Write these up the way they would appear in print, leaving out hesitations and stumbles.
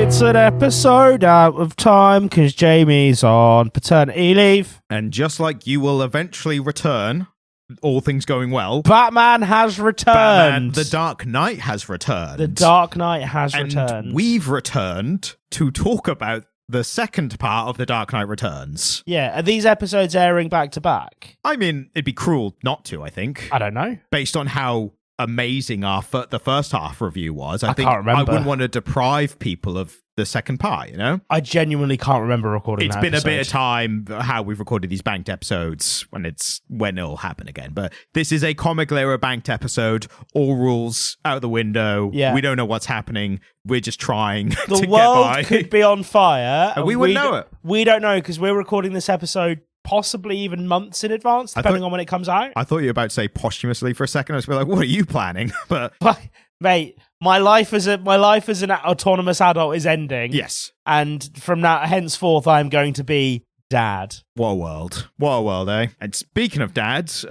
It's an episode out of time because Jamie's on paternity leave. And just like you will eventually return, all things going well, Batman has returned. Batman, The Dark Knight has returned. The Dark Knight has and returned. We've returned to talk about the second part of The Dark Knight Returns. Yeah, are these episodes airing back to back? I mean, it'd be cruel not to, I think. I don't know. Based on how amazing the first half review was, I think can't remember. I wouldn't want to deprive people of the second part, you know? I genuinely can't remember recording It's that been episode. a bit of time how we've recorded these banked episodes when it'll happen again. But this is a comic era banked episode. All rules out the window. Yeah. We don't know what's happening. We're just trying to The get world by. could be on fire. And we wouldn't know it. We don't know because we're recording this episode possibly even months in advance, depending on when it comes out. I thought you were about to say posthumously for a second. I was like, what are you planning? But mate, my life as an autonomous adult is ending. yes. And from now henceforth, I'm going to be dad. What a world. What a world, eh? And speaking of dads,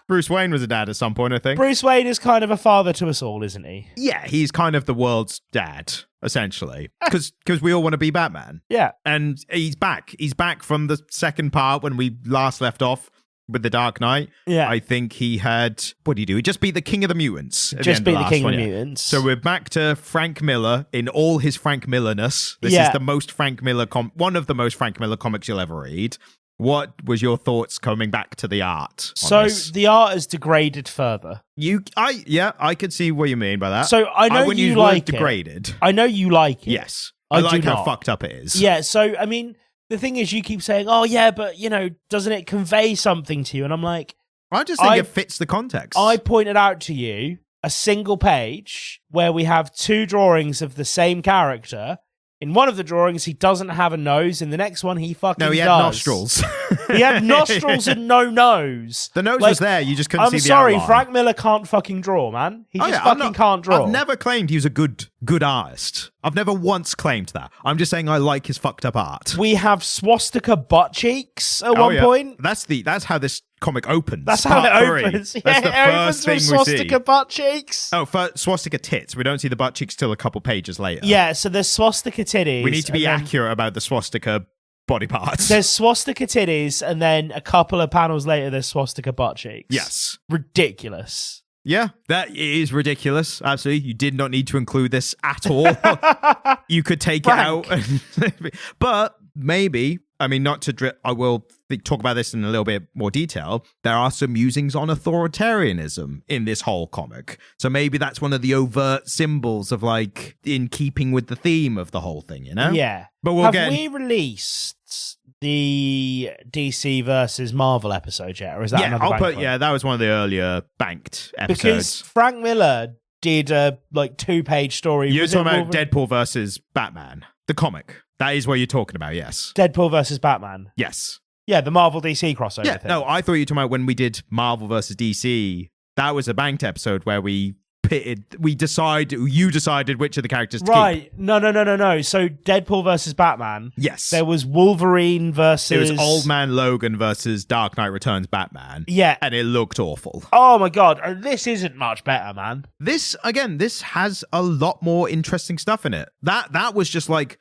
Bruce Wayne was a dad at some point, I think. Bruce Wayne is kind of a father to us all, isn't he? Yeah, he's kind of the world's dad, essentially. Because we all want to be Batman. Yeah. And he's back. He's back from the second part when we last left off with The Dark Knight. Yeah. I think he had... What did he do? He just beat the King of the Mutants. Just beat the King of the Mutants. So we're back to Frank Miller in all his Frank Miller-ness. This is the most Frank Miller... one of the most Frank Miller comics you'll ever read. What was your thoughts coming back to the art? So the art has degraded further. I could see what you mean by that. So I know wouldn't you use like degraded. I know you like it. Yes. I like do how not. fucked up it is. Yeah, so, I mean, the thing is you keep saying, oh, yeah, but, doesn't it convey something to you? And I'm like... I just think it fits the context. I pointed out to you a single page where we have two drawings of the same character. In one of the drawings, he doesn't have a nose. In the next one, he fucking does. No, he had nostrils. He had nostrils and no nose. The nose was there. You just couldn't see the outline. I'm sorry, outline. Frank Miller can't fucking draw, man. He just can't draw. I've never claimed he was a good artist. I've never once claimed that. I'm just saying I like his fucked up art. We have swastika butt cheeks at one point. That's how this comic opens. That's how it opens. That's the first thing we see. Swastika butt cheeks. Oh, for swastika tits. We don't see the butt cheeks till a couple pages later. Yeah, so there's swastika titties. We need to be accurate about the swastika body parts. There's swastika titties, and then a couple of panels later, there's swastika butt cheeks. Yes. Ridiculous. Yeah, that is ridiculous. Absolutely. You did not need to include this at all. You could take Frank. it out. But maybe, I mean, not to I will talk about this in a little bit more detail. There are some musings on authoritarianism in this whole comic. So maybe that's one of the overt symbols of, like, in keeping with the theme of the whole thing, you know? Yeah. But Have we released the DC versus Marvel episode yet? Or is that another bank one? Yeah, that was one of the earlier banked episodes. Because Frank Miller did a 2-page story. You're talking about Deadpool versus Batman, the comic. That is what you're talking about, yes. Deadpool versus Batman. Yes. Yeah, the Marvel DC crossover thing. No, I thought you were talking about when we did Marvel versus DC. That was a banked episode where you decided which of the characters to keep. No. So Deadpool versus Batman. Yes. There was Wolverine versus... It was Old Man Logan versus Dark Knight Returns Batman. Yeah. And it looked awful. Oh my God. This isn't much better, man. This has a lot more interesting stuff in it. That was just like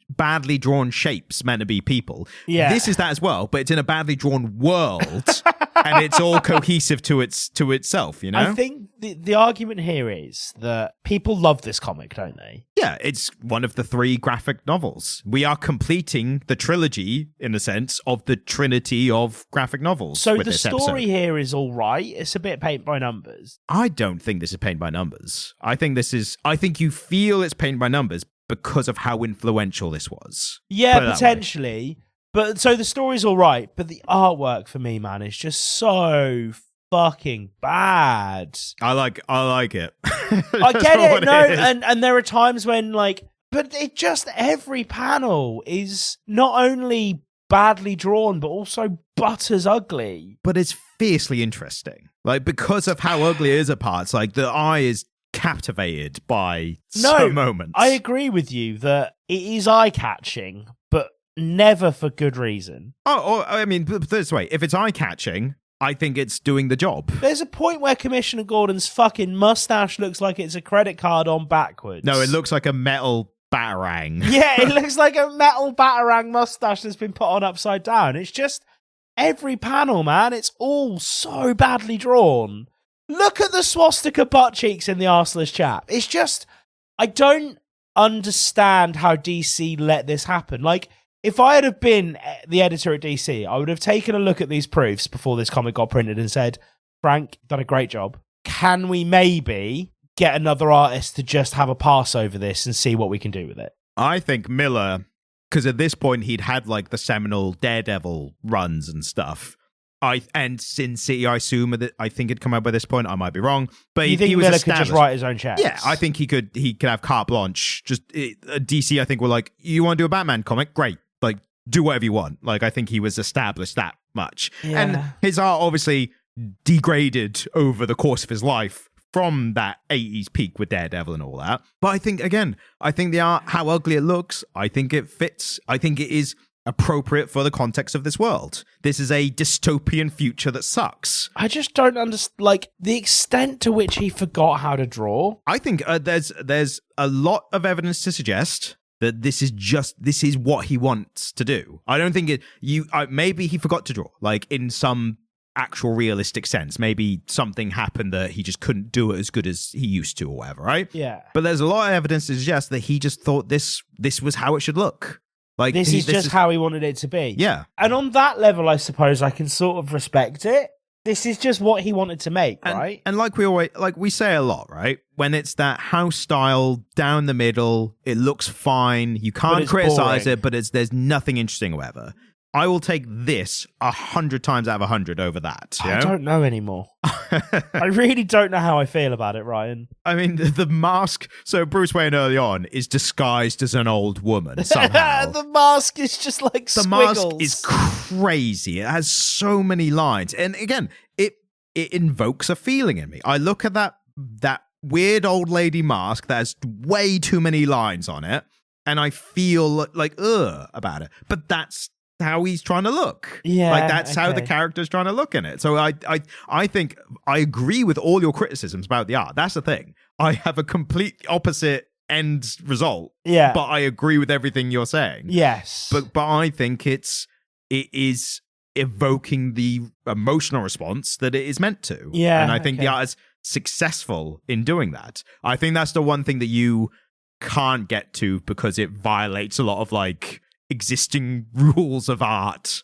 badly drawn shapes meant to be people. Yeah. This is that as well, but it's in a badly drawn world. And it's all cohesive to itself, you know? I think the argument here is that people love this comic, don't they? Yeah, it's one of the 3 graphic novels. We are completing the trilogy, in a sense, of the trinity of graphic novels. So with the this story episode. here is all right. It's a bit paint by numbers. I don't think this is paint by numbers. I think you feel it's paint by numbers because of how influential this was. Yeah, potentially. But so the story's all right, but the artwork for me, man, is just so fucking bad. I like it. I get it, no, and there are times when but it just every panel is not only badly drawn, but also butters ugly. But it's fiercely interesting. Because of how ugly it is at parts, the eye is captivated by some moments. I agree with you that it is eye-catching, but never for good reason. I mean, put it this way, if it's eye-catching, I think it's doing the job. There's a point where Commissioner Gordon's fucking mustache looks like it's a credit card on backwards. No, it looks like a metal batarang. Yeah, it looks like a metal batarang mustache that's been put on upside down. It's just every panel, man. It's all so badly drawn. Look at the swastika butt cheeks in the arseless chap. It's just, I don't understand how DC let this happen. Like, if I had have been the editor at DC, I would have taken a look at these proofs before this comic got printed and said, Frank, you've done a great job. Can we maybe get another artist to just have a pass over this and see what we can do with it? I think Miller, because at this point he'd had like the seminal Daredevil runs and stuff. And Sin City, I assume that I think it'd come out by this point. I might be wrong, but you think he was Miller established. could just write his own checks? Yeah, I think he could have carte blanche. Just DC, I think were like, you want to do a Batman comic? Great, like do whatever you want. Like I think he was established that much, and his art obviously degraded over the course of his life from that 80s peak with Daredevil and all that. But I think the art, how ugly it looks, I think it fits. I think it is appropriate for the context of this world. This is a dystopian future that sucks. I just don't understand, like, the extent to which he forgot how to draw. I think there's a lot of evidence to suggest that this is what he wants to do. I don't think maybe he forgot to draw, like in some actual realistic sense. Maybe something happened that he just couldn't do it as good as he used to or whatever, right? Yeah. But there's a lot of evidence to suggest that he just thought this was how it should look. Like this is how he wanted it to be. Yeah. And on that level, I suppose I can sort of respect it. This is just what he wanted to make, right? And like we say a lot, right? When it's that house style down the middle, it looks fine. You can't criticize it, but there's nothing interesting or whatever. I will take this 100 times out of 100 over that. I don't know anymore. I really don't know how I feel about it, Ryan. I mean, the mask. So Bruce Wayne early on is disguised as an old woman somehow. The mask is just like the squiggles. Mask is crazy. It has so many lines, and again, it invokes a feeling in me. I look at that weird old lady mask that has way too many lines on it, and I feel like about it. But that's how he's trying to look. Yeah, like that's how the character's trying to look in it. So I think I agree with all your criticisms about the art. That's the thing. I have a complete opposite end result. Yeah, but I agree with everything you're saying. Yes, but I think it is evoking the emotional response that it is meant to. Yeah, and I think the art is successful in doing that. I think that's the one thing that you can't get to because it violates a lot of like existing rules of art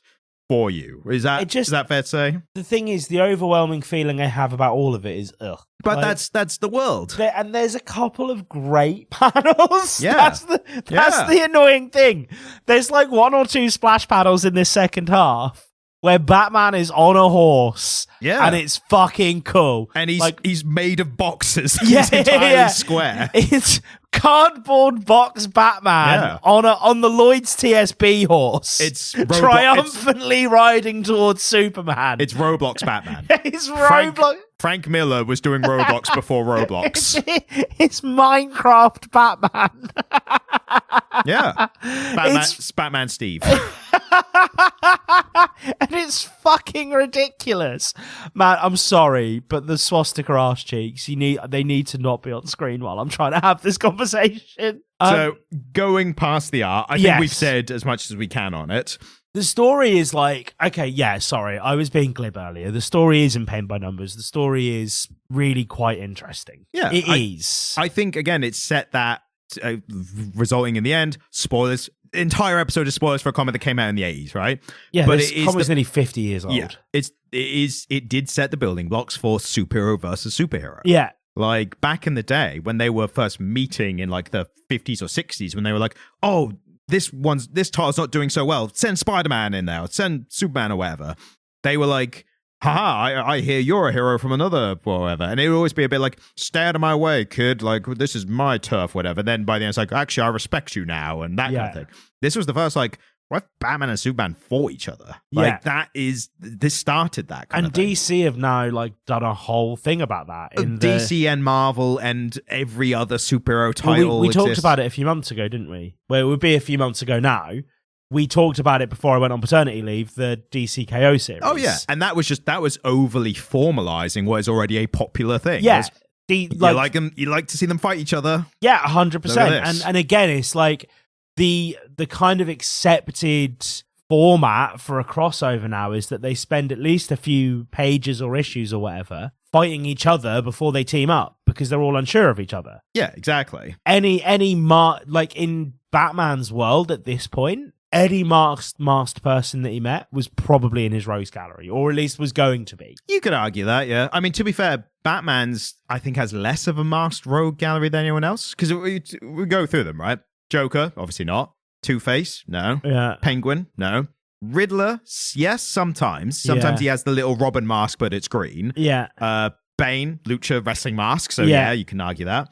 for you. Is that fair to say? The thing is, the overwhelming feeling I have about all of it is ugh. But like, that's the world. And there's a couple of great panels. Yeah. That's the annoying thing. There's like one or two splash panels in this second half where Batman is on a horse. Yeah. And it's fucking cool. And he's made of boxes. Yeah, He's entirely square. It's cardboard box Batman on the Lloyd's TSB horse. It's triumphantly riding towards Superman. It's Roblox Batman. It's Roblox. Frank Miller was doing Roblox before Roblox. It's Minecraft Batman. Yeah. Batman Steve. And it's fucking ridiculous. Man, I'm sorry, but the swastika arse cheeks, they need to not be on screen while I'm trying to have this conversation. So, going past the art, I think we've said as much as we can on it. The story is like, okay, yeah, sorry, I was being glib earlier. The story isn't penned by numbers. The story is really quite interesting. Yeah. It is. I think, again, it's set that, resulting in the end, spoilers, entire episode of spoilers for a comic that came out in the 80s, right? Yeah, but this comic's nearly 50 years old. Yeah, it did set the building blocks for superhero versus superhero. Yeah. Like, back in the day, when they were first meeting in, like, the 50s or 60s, when they were like, oh, this title's not doing so well, send Spider-Man in there, send Superman or whatever. They were like, haha, I hear you're a hero from another whatever. And it would always be a bit like, stay out of my way, kid. Like, this is my turf, whatever. Then by the end, it's like, actually, I respect you now, and that kind of thing. This was the first, like, what if Batman and Superman fought each other? Like, this started that kind of thing. And DC have now, like, done a whole thing about that. DC and Marvel and every other superhero title. We talked about it a few months ago, didn't we? Well, it would be a few months ago now. we talked about it before I went on paternity leave, the DCKO series. Oh, yeah. And that was overly formalizing what is already a popular thing. Yeah. You like to see them fight each other. Yeah, 100%. And again, it's like the kind of accepted format for a crossover now is that they spend at least a few pages or issues or whatever fighting each other before they team up because they're all unsure of each other. Yeah, exactly. Like in Batman's world at this point, any masked person that he met was probably in his rogues gallery, or at least was going to be. You could argue that, yeah. I mean, to be fair, Batman's, I think, has less of a masked rogue gallery than anyone else, because we go through them, right? Joker, obviously not. Two-Face, no. Yeah. Penguin, no. Riddler, yes, sometimes. Sometimes he has the little Robin mask, but it's green. Yeah. Bane, lucha wrestling mask, so yeah, you can argue that.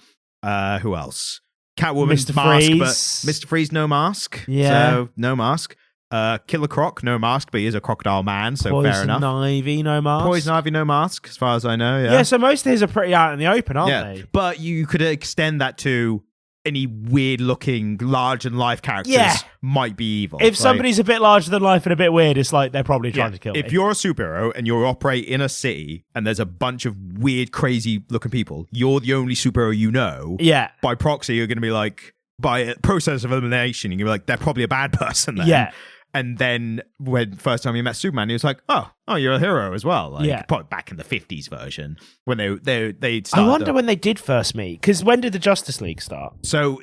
Who else? Catwoman's Mr. mask, Freeze. but Mr. Freeze, no mask. Yeah. So, no mask. Killer Croc, no mask, but he is a crocodile man, so fair enough. Poison Ivy, no mask. Poison Ivy, no mask, as far as I know, yeah. Yeah, so most of his are pretty out in the open, aren't they? But you could extend that to any weird-looking, large-than-life characters might be evil. If somebody's a bit larger than life and a bit weird, it's like they're probably trying to kill me. If you're a superhero and you operate in a city and there's a bunch of weird, crazy-looking people, you're the only superhero you know. Yeah. By proxy, you're going to be like, by a process of elimination, you're going to be like, they're probably a bad person then. Yeah. And then when first time you met Superman, he was like, "Oh, you're a hero as well." Like, probably back in the 50s version when they started. I wonder when they did first meet, because when did the Justice League start? So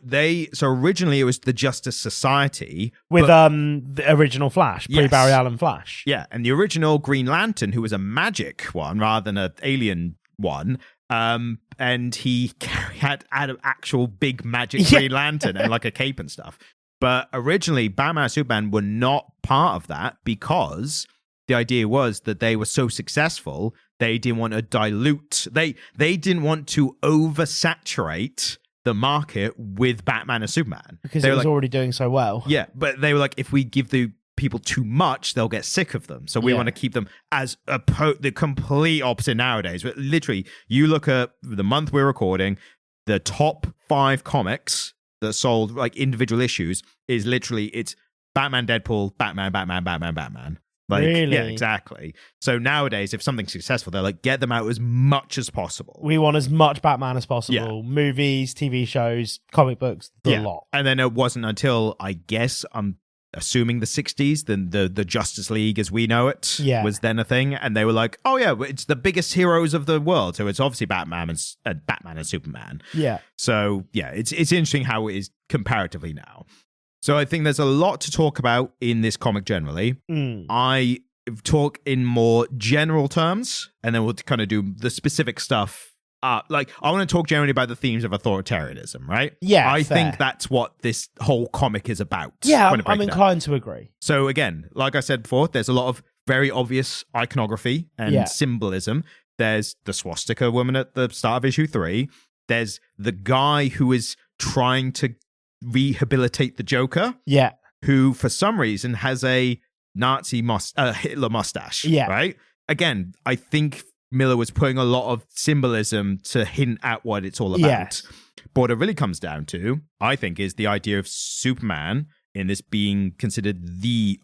originally it was the Justice Society with the original Flash, pre-Barry Allen Flash. Yeah, and the original Green Lantern, who was a magic one rather than an alien one. And he had an actual big magic Green Lantern and like a cape and stuff. But originally, Batman and Superman were not part of that because the idea was that they were so successful, they didn't want to dilute. They didn't want to oversaturate the market with Batman and Superman. Because it was already doing so well. Yeah, but they were like, if we give the people too much, they'll get sick of them. So we want to keep them as the complete opposite nowadays. But literally, you look at the month we're recording, the top 5 comics that sold like individual issues is literally it's Batman, Deadpool, Batman, Batman, Batman, Batman. Like, really? Yeah, exactly. So nowadays, if something's successful, they're like, get them out as much as possible. We want as much Batman as possible. Yeah. Movies, TV shows, comic books, the lot. And then it wasn't until, I guess, I'm assuming the 60s, then the Justice League as we know it was then a thing. And they were like, oh yeah, it's the biggest heroes of the world. So it's obviously Batman and Superman. Yeah. So yeah, it's interesting how it is comparatively now. So I think there's a lot to talk about in this comic generally. I talk in more general terms, and then we'll kind of do the specific stuff. Like, I want to talk generally about the themes of authoritarianism, right? Yeah, I think that's what this whole comic is about. Yeah, I'm inclined to agree. So again, like I said before, there's a lot of very obvious iconography and symbolism. There's the swastika woman at the start of issue 3. There's the guy who is trying to rehabilitate the Joker. Yeah. Who, for some reason, has a Nazi Hitler mustache. Yeah. Right? Again, I think Miller was putting a lot of symbolism to hint at what it's all about. Yes. But what it really comes down to, I think, is the idea of Superman in this being considered the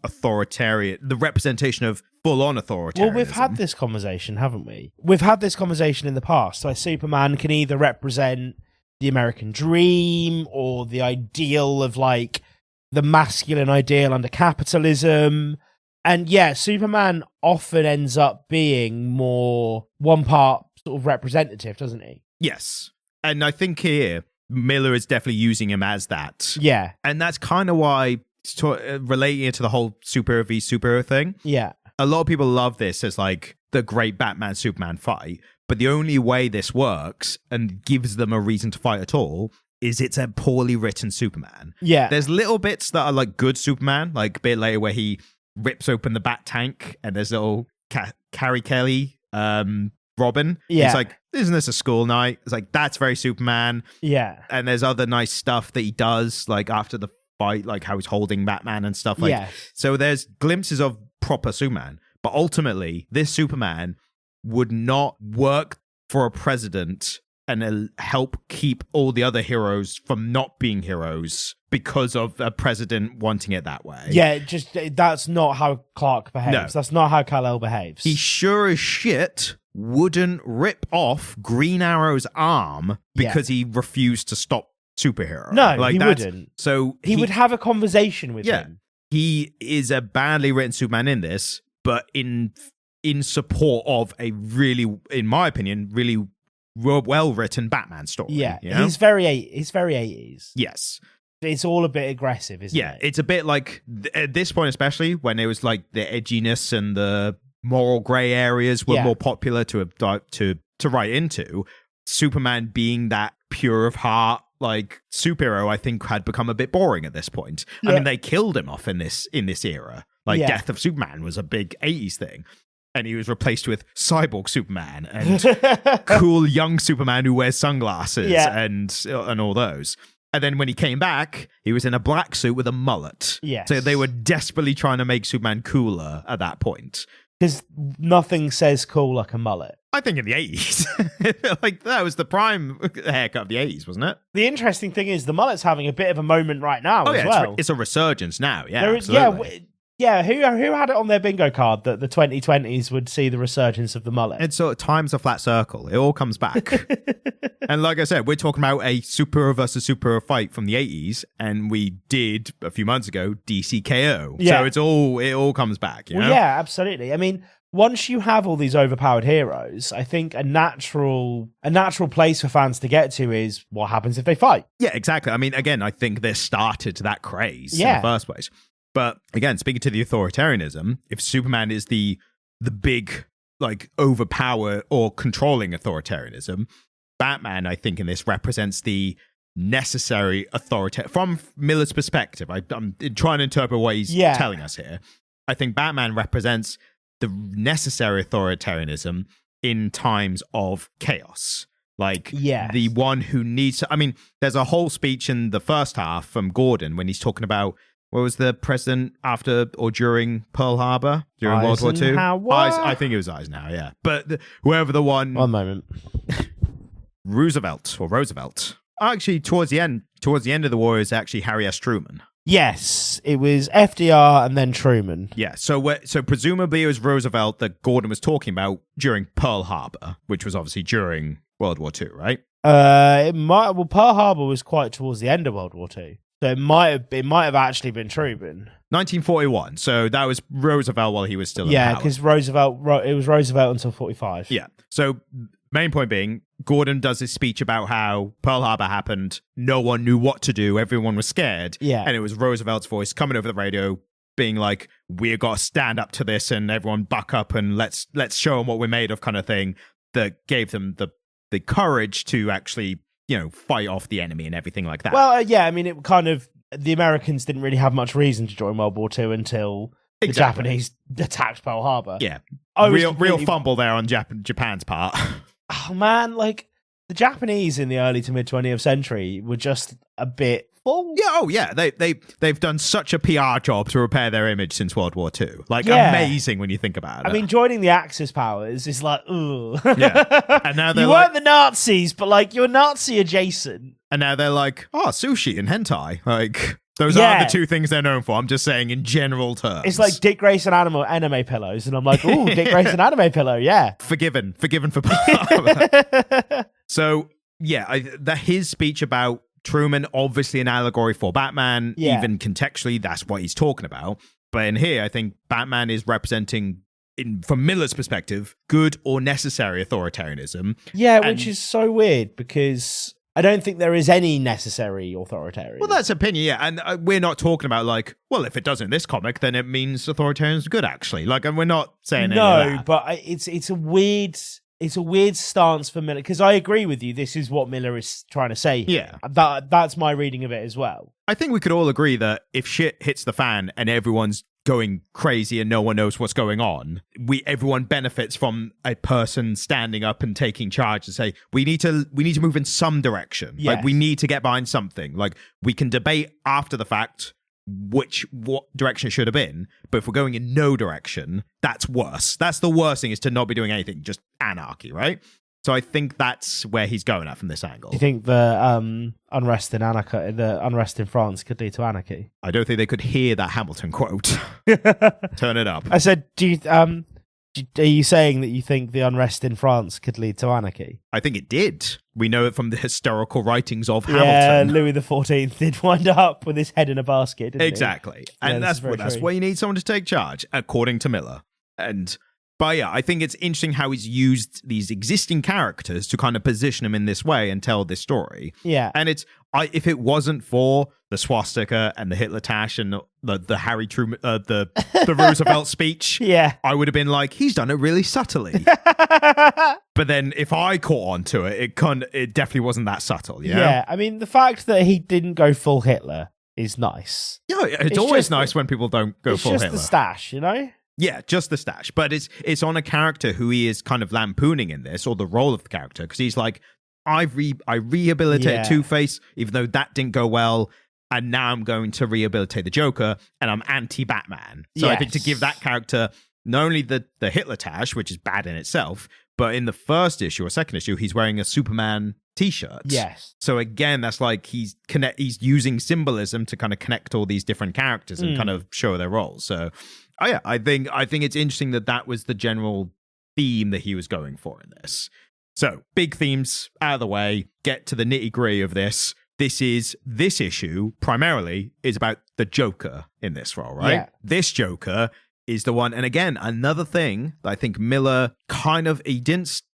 representation of full-on authoritarianism. Well, we've had this conversation, haven't we? We've had this conversation in the past. So Superman can either represent the American dream or the ideal of, like, the masculine ideal under capitalism. And yeah, Superman often ends up being more one part sort of representative, doesn't he? Yes. And I think here, Miller is definitely using him as that. Yeah. And that's kind of why, relating it to the whole superhero v superhero thing. Yeah. A lot of people love this as like the great Batman-Superman fight. But the only way this works and gives them a reason to fight at all is it's a poorly written Superman. Yeah. There's little bits that are like good Superman, like a bit later where he rips open the bat tank and there's little Carrie Kelly Robin. Yeah. It's like, isn't this a school night? It's like, that's very Superman. Yeah. And there's other nice stuff that he does, like after the fight, like how he's holding Batman and stuff. Like, so there's glimpses of proper Superman. But ultimately, this Superman would not work for a president and help keep all the other heroes from not being heroes because of a president wanting it that way. Yeah, that's not how Clark behaves. No. That's not how Kal-El behaves. He sure as shit wouldn't rip off Green Arrow's arm because he refused to stop superhero. No, he wouldn't. So he would have a conversation with him. He is a badly written Superman in this, but in support of a really, in my opinion, really well written Batman story. Yeah, you know? he's very 80s. Yes. It's all a bit aggressive, isn't it? Yeah, it's a bit like, at this point especially, when it was like the edginess and the moral grey areas were more popular to write into, Superman being that pure of heart, like, superhero, I think had become a bit boring at this point. Yeah. I mean, they killed him off in this era. Like, Death of Superman was a big 80s thing. And he was replaced with Cyborg Superman and cool young Superman who wears sunglasses and all those. And then when he came back, he was in a black suit with a mullet. Yes. So they were desperately trying to make Superman cooler at that point. Because nothing says cool like a mullet. I think in the 80s. Like, that was the prime haircut of the 80s, wasn't it? The interesting thing is the mullet's having a bit of a moment right now as well. It's a resurgence now, Who had it on their bingo card that the 2020s would see the resurgence of the mullet? It's sort of time's a flat circle. It all comes back. And like I said, we're talking about a superhero versus superhero fight from the 80s, and we did a few months ago DCKO. Yeah. So it all comes back. You know? Yeah, absolutely. I mean, once you have all these overpowered heroes, I think a natural place for fans to get to is what happens if they fight. Yeah, exactly. I mean, again, I think this started that craze in the first place. But again, speaking to the authoritarianism, if Superman is the big, like, overpower or controlling authoritarianism, Batman, I think, in this represents the necessary authority. From Miller's perspective, I'm trying to interpret what he's telling us here. I think Batman represents the necessary authoritarianism in times of chaos. Like, the one who needs to... I mean, there's a whole speech in the first half from Gordon when he's talking about... What was the president after or during Pearl Harbor? During World War II? I think it was Eisenhower, yeah. But whoever the one... One moment. Roosevelt. Actually, towards the end of the war, is actually Harry S. Truman. Yes, it was FDR and then Truman. Yeah, so presumably it was Roosevelt that Gordon was talking about during Pearl Harbor, which was obviously during World War II, right? Pearl Harbor was quite towards the end of World War II. So it might have actually been Truman. 1941. So that was Roosevelt while he was still in power. Yeah, because it was Roosevelt until 45. Yeah. So main point being, Gordon does his speech about how Pearl Harbor happened. No one knew what to do. Everyone was scared. Yeah. And it was Roosevelt's voice coming over the radio being like, we've got to stand up to this and everyone buck up and let's show them what we're made of, kind of thing, that gave them the courage to actually, you know, fight off the enemy and everything like that. Well, I mean, it kind of, the Americans didn't really have much reason to join World War II until the Japanese attacked Pearl Harbor. Yeah. Real fumble there on Japan's part. Oh, man, like, the Japanese in the early to mid 20th century were just a bit full. Yeah, oh yeah, they've done such a PR job to repair their image since World War II. Like, amazing when you think about it. I mean, joining the Axis powers is like, ooh. Yeah, and now they're you weren't the Nazis, but like you're Nazi adjacent. And now they're like, oh, sushi and hentai, like. Those aren't the two things they're known for. I'm just saying in general terms. It's like Dick Grayson anime pillows. And I'm like, ooh, Dick Grayson anime pillow, yeah. Forgiven for part of that. So, yeah, his speech about Truman, obviously an allegory for Batman. Yeah. Even contextually, that's what he's talking about. But in here, I think Batman is representing, from Miller's perspective, good or necessary authoritarianism. Yeah, which is so weird because... I don't think there is any necessary authoritarianism. Well, that's opinion, yeah. And we're not talking about like, well, if it does in this comic, then it means authoritarianism is good, actually. Like, and we're not saying any of that. But it's a weird stance for Miller, because I agree with you. This is what Miller is trying to say here. Yeah. That's my reading of it as well. I think we could all agree that if shit hits the fan and everyone's going crazy and no one knows what's going on, everyone benefits from a person standing up and taking charge and say, we need to move in some direction. Yes. Like, we need to get behind something. Like, we can debate after the fact what direction it should have been, but if we're going in no direction, that's worse. That's the worst thing, is to not be doing anything, just anarchy, right? So I think that's where he's going at from this angle. Do you think the unrest in France could lead to anarchy? I don't think they could hear that Hamilton quote. Turn it up. I said, are you saying that you think the unrest in France could lead to anarchy? I think it did. We know it from the historical writings of Yeah, Hamilton. Louis XIV did wind up with his head in a basket, didn't Exactly. he? And that's why you need someone to take charge, according to Miller. But yeah, I think it's interesting how he's used these existing characters to kind of position them in this way and tell this story. Yeah. And if it wasn't for the swastika and the Hitler tash and the Harry Truman, the Roosevelt speech, yeah, I would have been like, he's done it really subtly. But then if I caught on to it, it definitely wasn't that subtle. Yeah. I mean, the fact that he didn't go full Hitler is nice. Yeah, it's always nice when people don't go full Hitler. It's just the stash, you know? Yeah, just the stash. But it's on a character who he is kind of lampooning in this, or the role of the character, because he's like, I rehabilitated Two-Face, even though that didn't go well, and now I'm going to rehabilitate the Joker, and I'm anti-Batman. So I think to give that character not only the Hitler tash, which is bad in itself, but in the first issue or second issue, he's wearing a Superman t-shirt. Yes. So again, that's like he's using symbolism to kind of connect all these different characters and kind of show their roles. So I think it's interesting that was the general theme that he was going for in this. So big themes out of the way, get to the nitty-gritty of this. This issue primarily is about the Joker in this role, right? Yeah. This Joker is the one. And again, another thing that I think Miller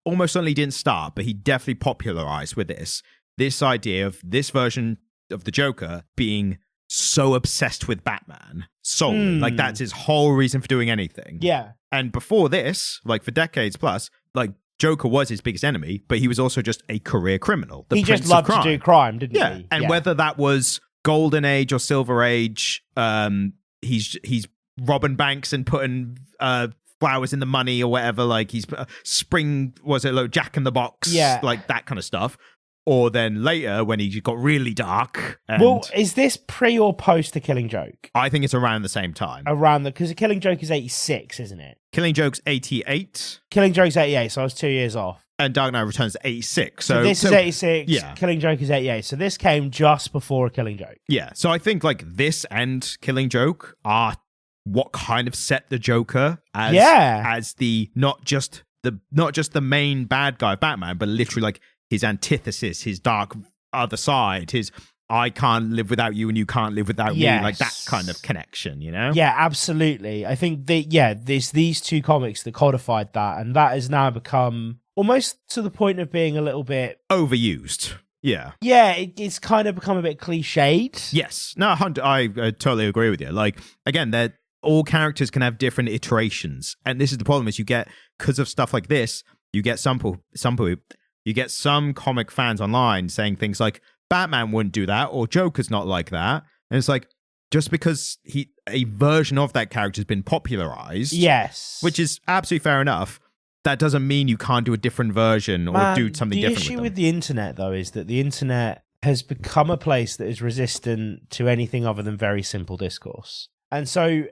almost only didn't start, but he definitely popularized with this idea of this version of the Joker being so obsessed with Batman solely. Like that's his whole reason for doing anything. Yeah. And before this, like for decades plus, like Joker was his biggest enemy, but he was also just a career criminal. He just loved to do crime, didn't he? And whether that was Golden Age or Silver Age, he's robbing banks and putting flowers in the money or whatever. Like he's Jack in the Box, like that kind of stuff. Or then later when he got really dark. Well, is this pre or post The Killing Joke? I think it's around the same time. Because The Killing Joke is 86, isn't it? Killing Joke's 88. Killing Joke's 88, so I was 2 years off. And Dark Knight Returns 86. So this is 86. Yeah. Killing Joke is 88. So this came just before A Killing Joke. Yeah. So I think like this and Killing Joke are what kind of set the Joker as the not just the main bad guy of Batman, but literally like his antithesis, his dark other side, his I can't live without you and you can't live without me, like that kind of connection, you know? Yeah, absolutely. I think there's these two comics that codified that, and that has now become almost to the point of being a little bit overused. Yeah. Yeah, it's kind of become a bit cliched. Yes. No, I totally agree with you. Like, again, all characters can have different iterations. And this is the problem is you get, because of stuff like this, you get some comic fans online saying things like, Batman wouldn't do that, or Joker's not like that. And it's like, just because a version of that character has been popularized, yes, which is absolutely fair enough, that doesn't mean you can't do a different version or do something different. The issue with the internet, though, is that the internet has become a place that is resistant to anything other than very simple discourse. And so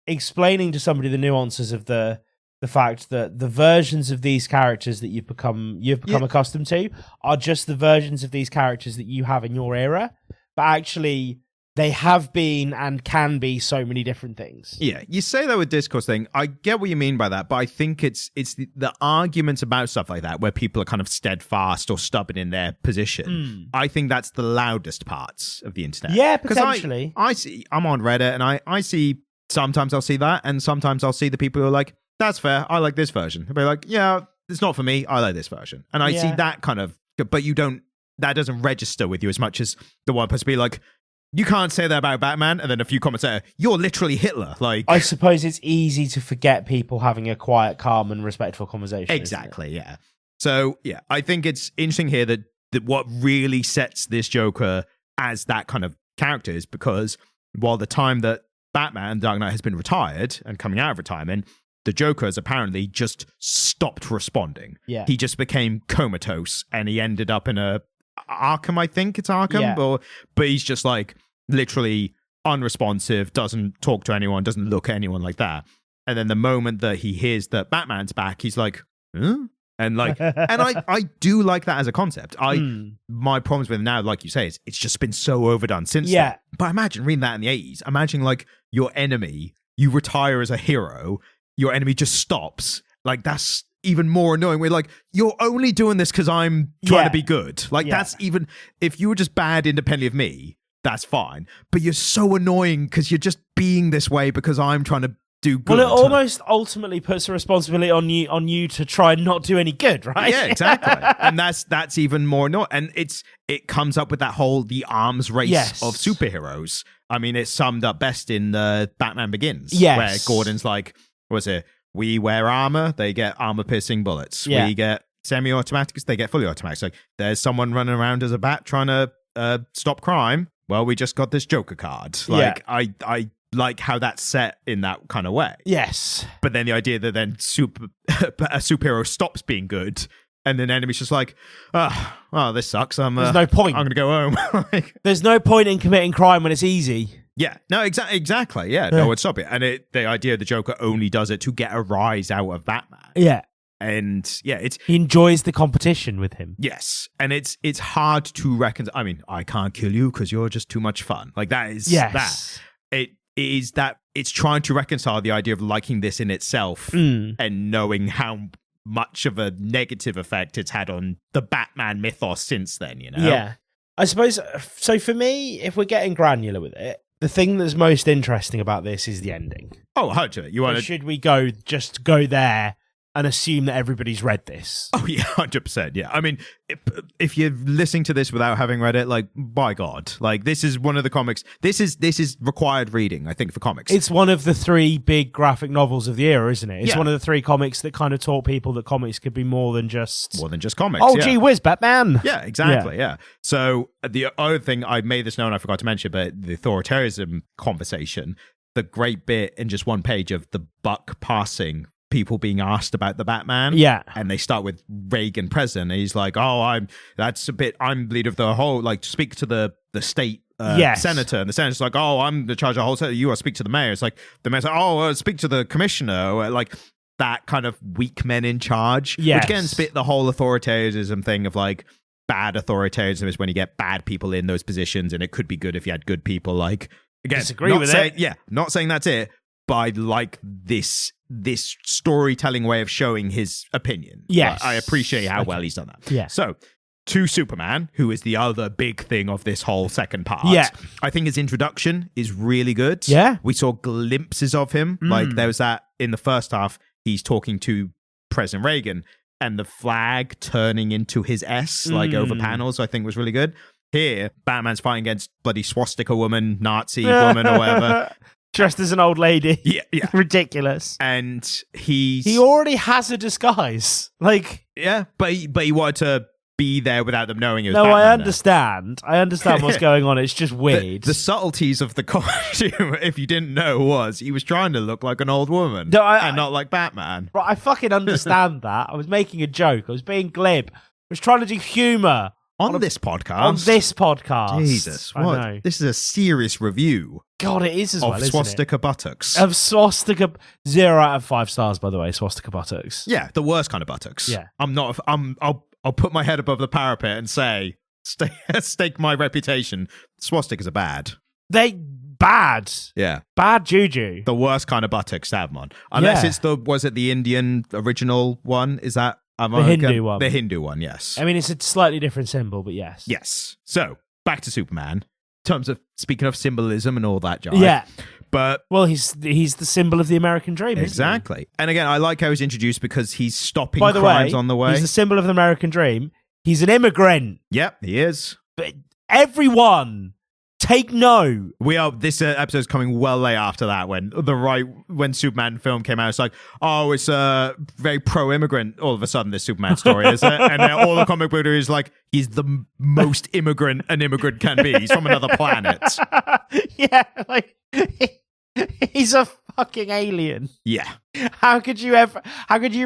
explaining to somebody the nuances of the fact that the versions of these characters that you've become accustomed to are just the versions of these characters that you have in your era, but actually they have been and can be so many different things. Yeah, you say that with discourse thing. I get what you mean by that, but I think it's the arguments about stuff like that where people are kind of steadfast or stubborn in their position. I think that's the loudest parts of the internet. Yeah, potentially. I'm on Reddit and I see, sometimes I'll see that, and sometimes I'll see the people who are like, that's fair, I like this version. They'll be like, yeah, it's not for me, I like this version. And I see that kind of, but that doesn't register with you as much as the one person be like, you can't say that about Batman, and then a few comments say, you're literally Hitler. Like, I suppose it's easy to forget people having a quiet, calm, and respectful conversation. Exactly, yeah. So, yeah, I think it's interesting here that what really sets this Joker as that kind of character is because while the time that Batman, Dark Knight, has been retired and coming out of retirement, the Joker has apparently just stopped responding. Yeah. He just became comatose, and he ended up in Arkham, I think it's Arkham, but he's just like literally unresponsive, doesn't talk to anyone, doesn't look at anyone like that. And then the moment that he hears that Batman's back, he's like, huh? And like, and I do like that as a concept. My problems with it now, like you say, is it's just been so overdone since then. But imagine reading that in the 80s. Imagine like your enemy, you retire as a hero, your enemy just stops. Like that's even more annoying. We're like, you're only doing this because I'm trying to be good. Like that's even, if you were just bad independently of me, that's fine. But you're so annoying because you're just being this way because I'm trying to do good. Well, it almost ultimately puts a responsibility on you to try and not do any good, right? Yeah, exactly. And that's even more annoying. And it comes up with that whole the arms race of superheroes. I mean, it's summed up best in Batman Begins, where Gordon's like, what was it? We wear armor, they get armor-piercing bullets. We get semi-automatics, they get fully automatics. Like, there's someone running around as a bat trying to stop crime. Well, we just got this Joker card. Like, I like how that's set in that kind of way. Yes. But then the idea that then a superhero stops being good, and then enemy's just like, well, this sucks. There's no point. I'm going to go home. There's no point in committing crime when it's easy. Yeah, no, exactly. Yeah, no one would stop it. And the idea of the Joker only does it to get a rise out of Batman. Yeah. And he enjoys the competition with him. Yes. And it's hard to reconcile. I mean, I can't kill you because you're just too much fun. Like that is that. It is that it's trying to reconcile the idea of liking this in itself and knowing how much of a negative effect it's had on the Batman mythos since then, you know? Yeah. I suppose, so for me, if we're getting granular with it, the thing that's most interesting about this is the ending. Oh, 100%. You want to? Should we go there and assume that everybody's read this? Oh yeah, 100%. Yeah, I mean, if you're listening to this without having read it, like, by God, like this is one of the comics. This is required reading, I think, for comics. It's one of the 3 big graphic novels of the era, isn't it? It's one of the 3 comics that kind of taught people that comics could be more than just comics. Oh, gee whiz, Batman. Yeah, exactly. Yeah. So the other thing I made this known, I forgot to mention, but the authoritarianism conversation, the great bit in just one page of the buck passing. People being asked about the Batman, and they start with Reagan president, and he's like, "Oh, I'm leader of the whole. Like, speak to the state senator," and the senator's like, "Oh, I'm the charge of the whole senate. You are speak to the mayor." It's like the mayor's like, "Oh, speak to the commissioner." Like that kind of weak men in charge, which again spit the whole authoritarianism thing of like bad authoritarianism is when you get bad people in those positions, and it could be good if you had good people. Like again, disagree with it. Yeah, not saying that's it. But I like this storytelling way of showing his opinion. Yes. I appreciate how well he's done that. Yeah. So, to Superman, who is the other big thing of this whole second part. Yeah. I think his introduction is really good. Yeah. We saw glimpses of him. Like, there was that in the first half, he's talking to President Reagan, and the flag turning into his S, like over panels, I think was really good. Here, Batman's fighting against bloody swastika woman, Nazi woman, or whatever. Dressed as an old lady. Yeah. Ridiculous. And he already has a disguise. Like, yeah, but he wanted to be there without them knowing it was no, Batman. I understand. I understand what's going on. It's just weird. The subtleties of the costume, if you didn't know, was he was trying to look like an old woman and not like Batman. Right, I fucking understand that. I was making a joke. I was being glib. I was trying to do humour. On this podcast? On this podcast. Jesus, what? I know. This is a serious review. God, it is as well, isn't it? Of swastika buttocks. Of swastika... 0 out of 5 stars, by the way, swastika buttocks. Yeah, the worst kind of buttocks. Yeah. I'll put my head above the parapet and say, stake my reputation. Swastikas are bad. Bad. Yeah. Bad juju. The worst kind of buttocks to have them on. Unless it's the Indian original one? Is that... The Hindu one. The Hindu one, yes. I mean, it's a slightly different symbol, but yes. Yes. So, back to Superman. In terms of, speaking of symbolism and all that, John. Yeah. But... Well, he's the symbol of the American dream, exactly. Isn't he? And again, I like how he's introduced because he's stopping crimes on the way. He's the symbol of the American dream. He's an immigrant. Yep, he is. But everyone... Take note. This episode's coming well late after that when Superman film came out. It's like, oh, it's very pro-immigrant. All of a sudden, this Superman story is it? And then all the comic book is like, he's the most immigrant an immigrant can be. He's from another planet. Yeah, like he's a fucking alien. Yeah. How could you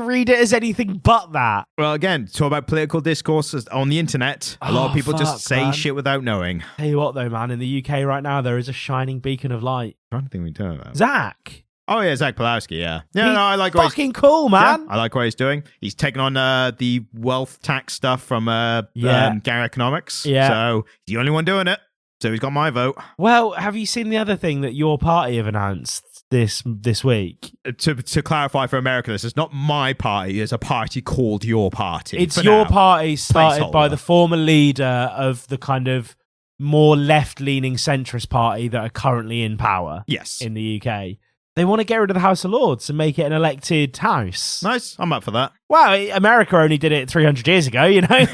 read it as anything but that? Well, again, talk about political discourse on the internet. A lot of people just say shit without knowing. Tell you what, though, man, in the UK right now, there is a shining beacon of light. I don't think we talk about Zach. Oh, yeah, Zach Pulowski, yeah. Yeah, no, I like what fucking cool, man. I like what he's doing. He's taking on the wealth tax stuff from Gary Economics. Yeah. So he's the only one doing it. So he's got my vote. Well, have you seen the other thing that your party have announced this week? To clarify for America, this is not my party. It's a party called Your Party. It's your party, started by the former leader of the kind of more left-leaning centrist party that are currently in power. Yes. In the UK. They want to get rid of the House of Lords and make it an elected house. Nice. I'm up for that. Well, America only did it 300 years ago, you know?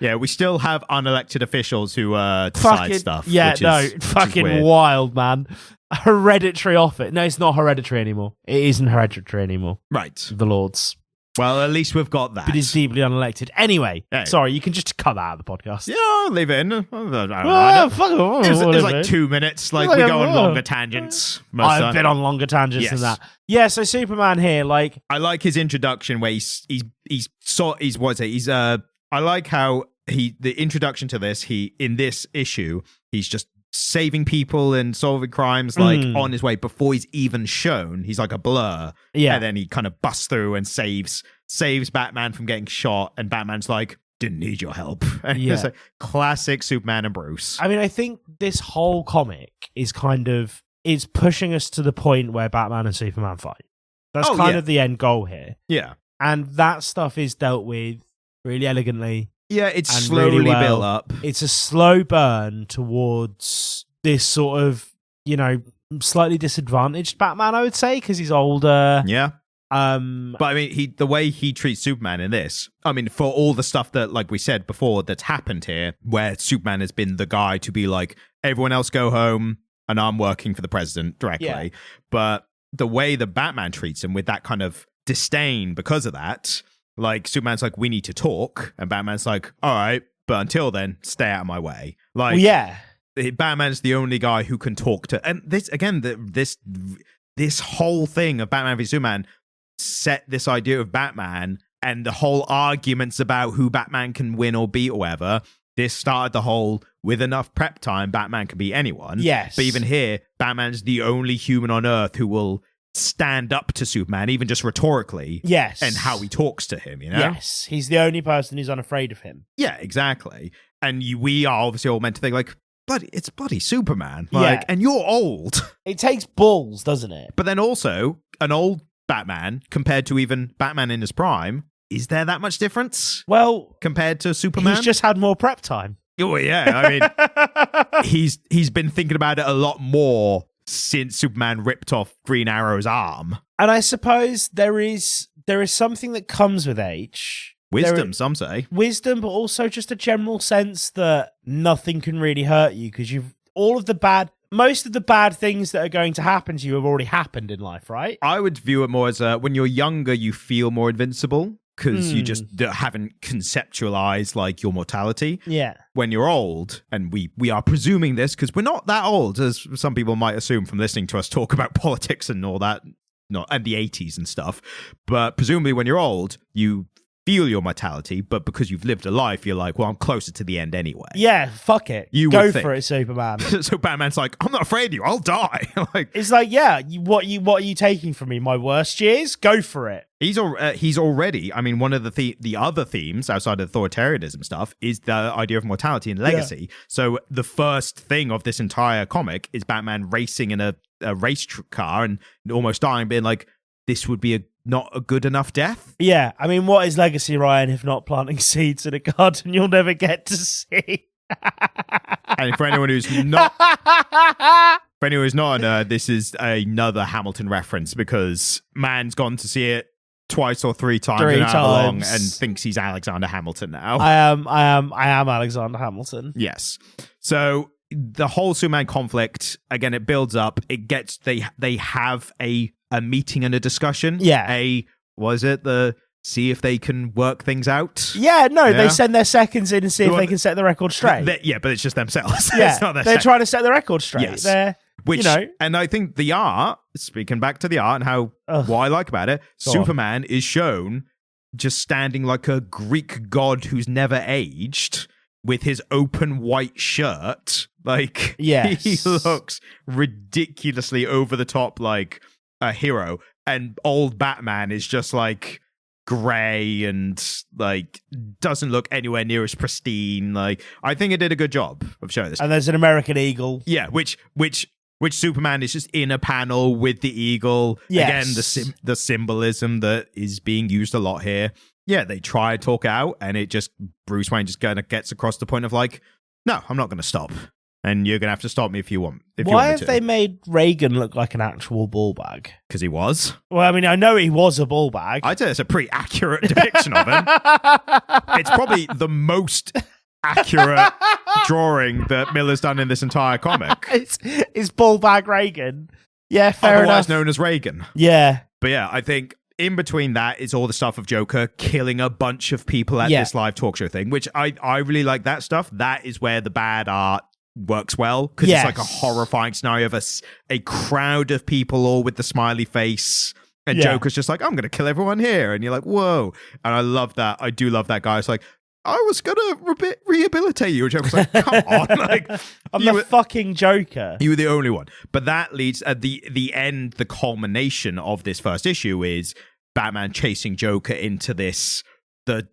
Yeah, we still have unelected officials who decide stuff. Yeah, which is wild, man. Hereditary office. No, it's not hereditary anymore. It isn't hereditary anymore. Right. The Lords. Well, at least we've got that. But it's deeply unelected. Anyway, sorry, you can just cut that out of the podcast. Yeah, I'll leave it in. It was like 2 minutes. Like, we go on longer tangents. I've been on longer tangents than that. Yeah, so Superman here, like... I like his introduction where I like how the introduction to this, in this issue, he's just saving people and solving crimes like on his way before he's even shown. He's like a blur. Yeah. And then he kind of busts through and saves Batman from getting shot, and Batman's like, didn't need your help. And it's like classic Superman and Bruce. I mean, I think this whole comic is is pushing us to the point where Batman and Superman fight. That's kind of the end goal here. Yeah. And that stuff is dealt with really elegantly. Yeah, it's slowly really built up. It's a slow burn towards this sort of, slightly disadvantaged Batman, I would say, because he's older. Yeah. But I mean, the way he treats Superman in this, I mean, for all the stuff that, like we said before, that's happened here, where Superman has been the guy to be like, everyone else go home, and I'm working for the president directly. Yeah. But the way that Batman treats him with that kind of disdain because of that, like, Superman's like, we need to talk. And Batman's like, all right, but until then, stay out of my way. Like, Batman's the only guy who can talk to... And this, again, this whole thing of Batman v Superman set this idea of Batman and the whole arguments about who Batman can win or beat or whatever. This started the whole, with enough prep time, Batman can beat anyone. Yes. But even here, Batman's the only human on Earth who will stand up to Superman, even just rhetorically. Yes. And how he talks to him, Yes. He's the only person who's unafraid of him. Yeah, exactly. And we are obviously all meant to think like, it's bloody Superman. Like, and you're old. It takes balls, doesn't it? But then also, an old Batman compared to even Batman in his prime, is there that much difference? Well, compared to Superman? He's just had more prep time. Oh, yeah. I mean, he's been thinking about it a lot more since Superman ripped off Green Arrow's arm. And I suppose there is something that comes with age. Wisdom, some say. Wisdom, but also just a general sense that nothing can really hurt you because most of the bad things that are going to happen to you have already happened in life, right? I would view it more as when you're younger, you feel more invincible because you just haven't conceptualized like your mortality. Yeah. When you're old, and we are presuming this because we're not that old, as some people might assume from listening to us talk about politics and all that, and the 80s and stuff. But presumably when you're old, you feel your mortality, but because you've lived a life, you're like, well, I'm closer to the end anyway. Yeah, fuck it. You go for it, Superman. So Batman's like, I'm not afraid of you. I'll die. It's like, yeah, what are you taking from me? My worst years? Go for it. He's already. I mean, one of the other themes outside of authoritarianism stuff is the idea of mortality and legacy. Yeah. So the first thing of this entire comic is Batman racing in a race car and almost dying, being like, this would be not a good enough death. Yeah, I mean, what is legacy, Ryan, if not planting seeds in a garden you'll never get to see? And for anyone who's not, this is another Hamilton reference because man's gone to see it twice or three times long and thinks he's Alexander Hamilton now. I am Alexander Hamilton. Yes. So the whole Superman conflict, again, it builds up. It gets they have a meeting and a discussion. Yeah. See if they can work things out. Yeah, no, they send their seconds in and see if they can set the record straight. But it's just themselves. Yeah, it's not they're trying to set the record straight. Yes. And I think the art, speaking back to the art and how what I like about it, Superman is shown just standing like a Greek god who's never aged, with his open white shirt. Like, Yes. he looks ridiculously over the top like a hero. And old Batman is just like gray and like doesn't look anywhere near as pristine. Like, I think it did a good job of showing this. And there's an American Eagle. Yeah, which Superman is just in a panel with the eagle. Yes. Again, the symbolism that is being used a lot here. Yeah, they try to talk out, and it just, Bruce Wayne just kind of gets across the point of like, no, I'm not going to stop. And you're going to have to stop me if you want. Why have they made Reagan look like an actual ball bag? Because he was. Well, I mean, I know he was a ball bag. I'd say it's a pretty accurate depiction of him. It's probably the most accurate drawing that Miller's done in this entire comic. It's ball bag Reagan. Yeah, fair Otherwise enough. known as Reagan. Yeah. But yeah, I think in between that is all the stuff of Joker killing a bunch of people at this live talk show thing, which I really like that stuff. That is where the bad art works well, because it's like a horrifying scenario of a crowd of people all with the smiley face, and Joker's just like, I'm going to kill everyone here. And you're like, whoa. And I love that. I do love that guy. It's like, I was going to rehabilitate you. And Joker's like, come on. Like, I'm the fucking Joker. You were the only one. But that leads at the end, the culmination of this first issue is Batman chasing Joker into this, the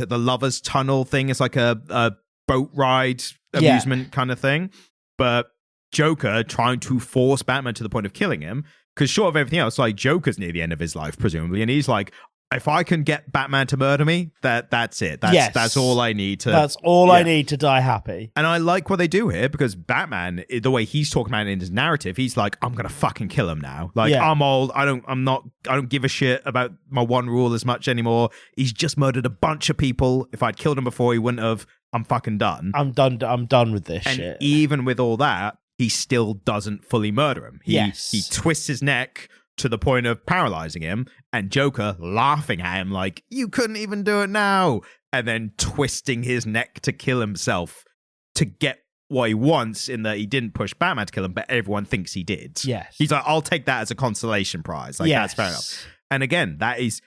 Lover's Tunnel thing. It's like a boat ride amusement kind of thing. But Joker trying to force Batman to the point of killing him. Because short of everything else, like, Joker's near the end of his life, presumably. And he's like, if I can get Batman to murder me, that's it. That's all I need to. That's all I need to die happy. And I like what they do here, because Batman, the way he's talking about it in his narrative, he's like, I'm gonna fucking kill him now. Like, I'm old. I don't give a shit about my one rule as much anymore. He's just murdered a bunch of people. If I'd killed him before, he wouldn't have. I'm fucking done. I'm done with this and shit. Even with all that, he still doesn't fully murder him. He twists his neck to the point of paralyzing him, and Joker laughing at him like, you couldn't even do it now, and then twisting his neck to kill himself to get what he wants, in that he didn't push Batman to kill him, but everyone thinks he did. Yes. He's like, I'll take that as a consolation prize. Like, that's fair enough. And again, that is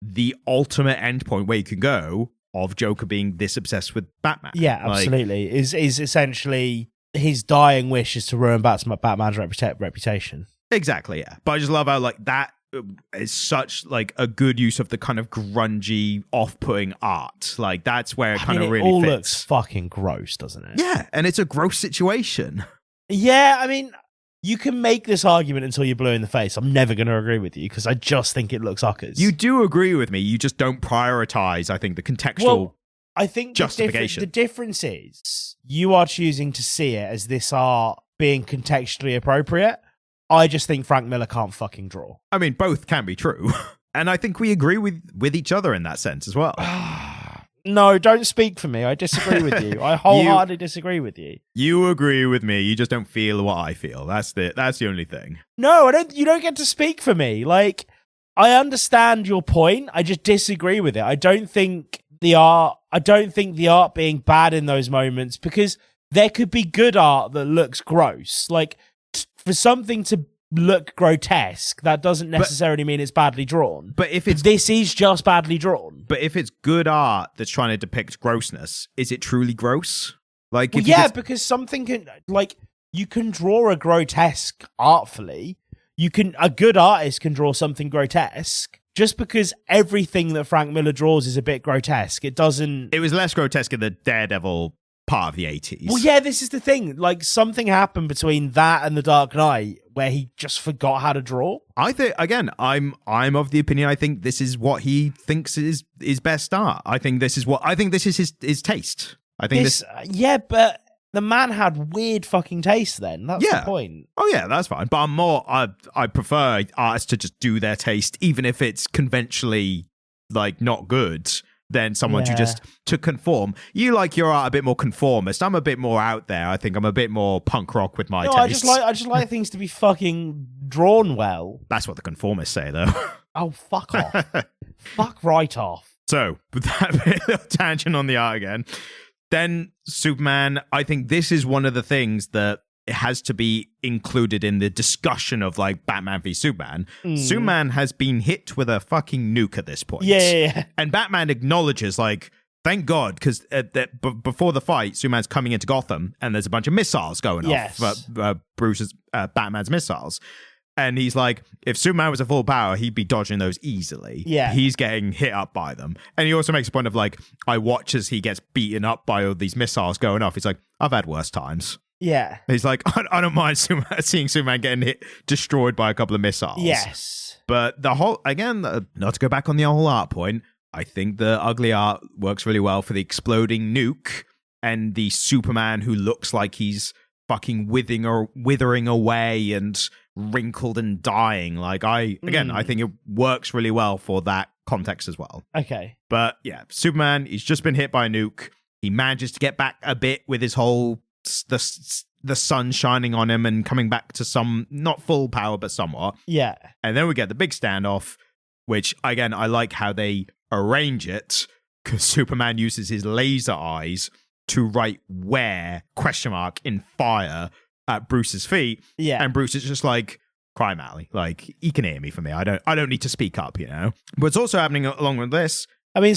the ultimate endpoint where you can go of Joker being this obsessed with Batman. Yeah, absolutely. Is essentially his dying wish is to ruin Batman's reputation. Exactly, yeah. But I just love how, like, that is such, like, a good use of the kind of grungy, off-putting art. Like, that's where it kind of really all fits. Looks fucking gross, doesn't it? Yeah, and it's a gross situation. Yeah, I mean, you can make this argument until you're blue in the face. I'm never going to agree with you, because I just think it looks uckers. You do agree with me. You just don't prioritize, I think, the contextual I think justification. The difference is you are choosing to see it as this art being contextually appropriate. I just think Frank Miller can't fucking draw. I mean, both can be true. And I think we agree with each other in that sense as well. No, don't speak for me. I disagree with you. I wholeheartedly disagree with you. You agree with me. You just don't feel what I feel. That's the only thing. No, I don't. You don't get to speak for me. Like, I understand your point. I just disagree with it. I don't think the art being bad in those moments, because there could be good art that looks gross. Like, for something to look grotesque, that doesn't necessarily mean it's badly drawn. But this is just badly drawn. But if it's good art that's trying to depict grossness, is it truly gross? Like, because something can, like, you can draw a grotesque artfully. A good artist can draw something grotesque. Just because everything that Frank Miller draws is a bit grotesque, it doesn't. It was less grotesque in the Daredevil part of the 80s. Well, yeah, this is the thing. Like, something happened between that and The Dark Knight where he just forgot how to draw. I think, again, I'm of the opinion, I think this is what he thinks is best art. I think this is his taste. I think this. Yeah, but the man had weird fucking taste then. That's the point. Oh, yeah, that's fine. But I prefer artists to just do their taste, even if it's conventionally, like, not good, than someone to conform. You like your art a bit more conformist. I'm a bit more out there. I think I'm a bit more punk rock with my taste. I just like things to be fucking drawn well. That's what the conformists say, though. Oh, fuck off. Fuck right off. So, with that little tangent on the art again, then Superman, I think this is one of the things that it has to be included in the discussion of, like, Batman v Superman. Superman has been hit with a fucking nuke at this point. Yeah. And Batman acknowledges, like, thank God, because before the fight, Superman's coming into Gotham, and there's a bunch of missiles going off. Batman's missiles. And he's like, if Superman was at full power, he'd be dodging those easily. Yeah. He's getting hit up by them. And he also makes a point of like, I watch as he gets beaten up by all these missiles going off. He's like, I've had worse times. Yeah. He's like, I don't mind seeing Superman getting destroyed by a couple of missiles. Yes. But the whole, again, not to go back on the whole art point, I think the ugly art works really well for the exploding nuke and the Superman who looks like he's fucking withering away and wrinkled and dying. Like, I think it works really well for that context as well. Okay. But yeah, Superman, he's just been hit by a nuke. He manages to get back a bit with his whole the sun shining on him and coming back to some, not full power, but somewhat. Yeah. And then we get the big standoff, which, again, I like how they arrange it, because Superman uses his laser eyes to write "where?" in fire at Bruce's feet. Yeah. And Bruce is just like, crime alley. Like, he can hear me from here. I don't need to speak up, you know? But it's also happening along with this. I mean,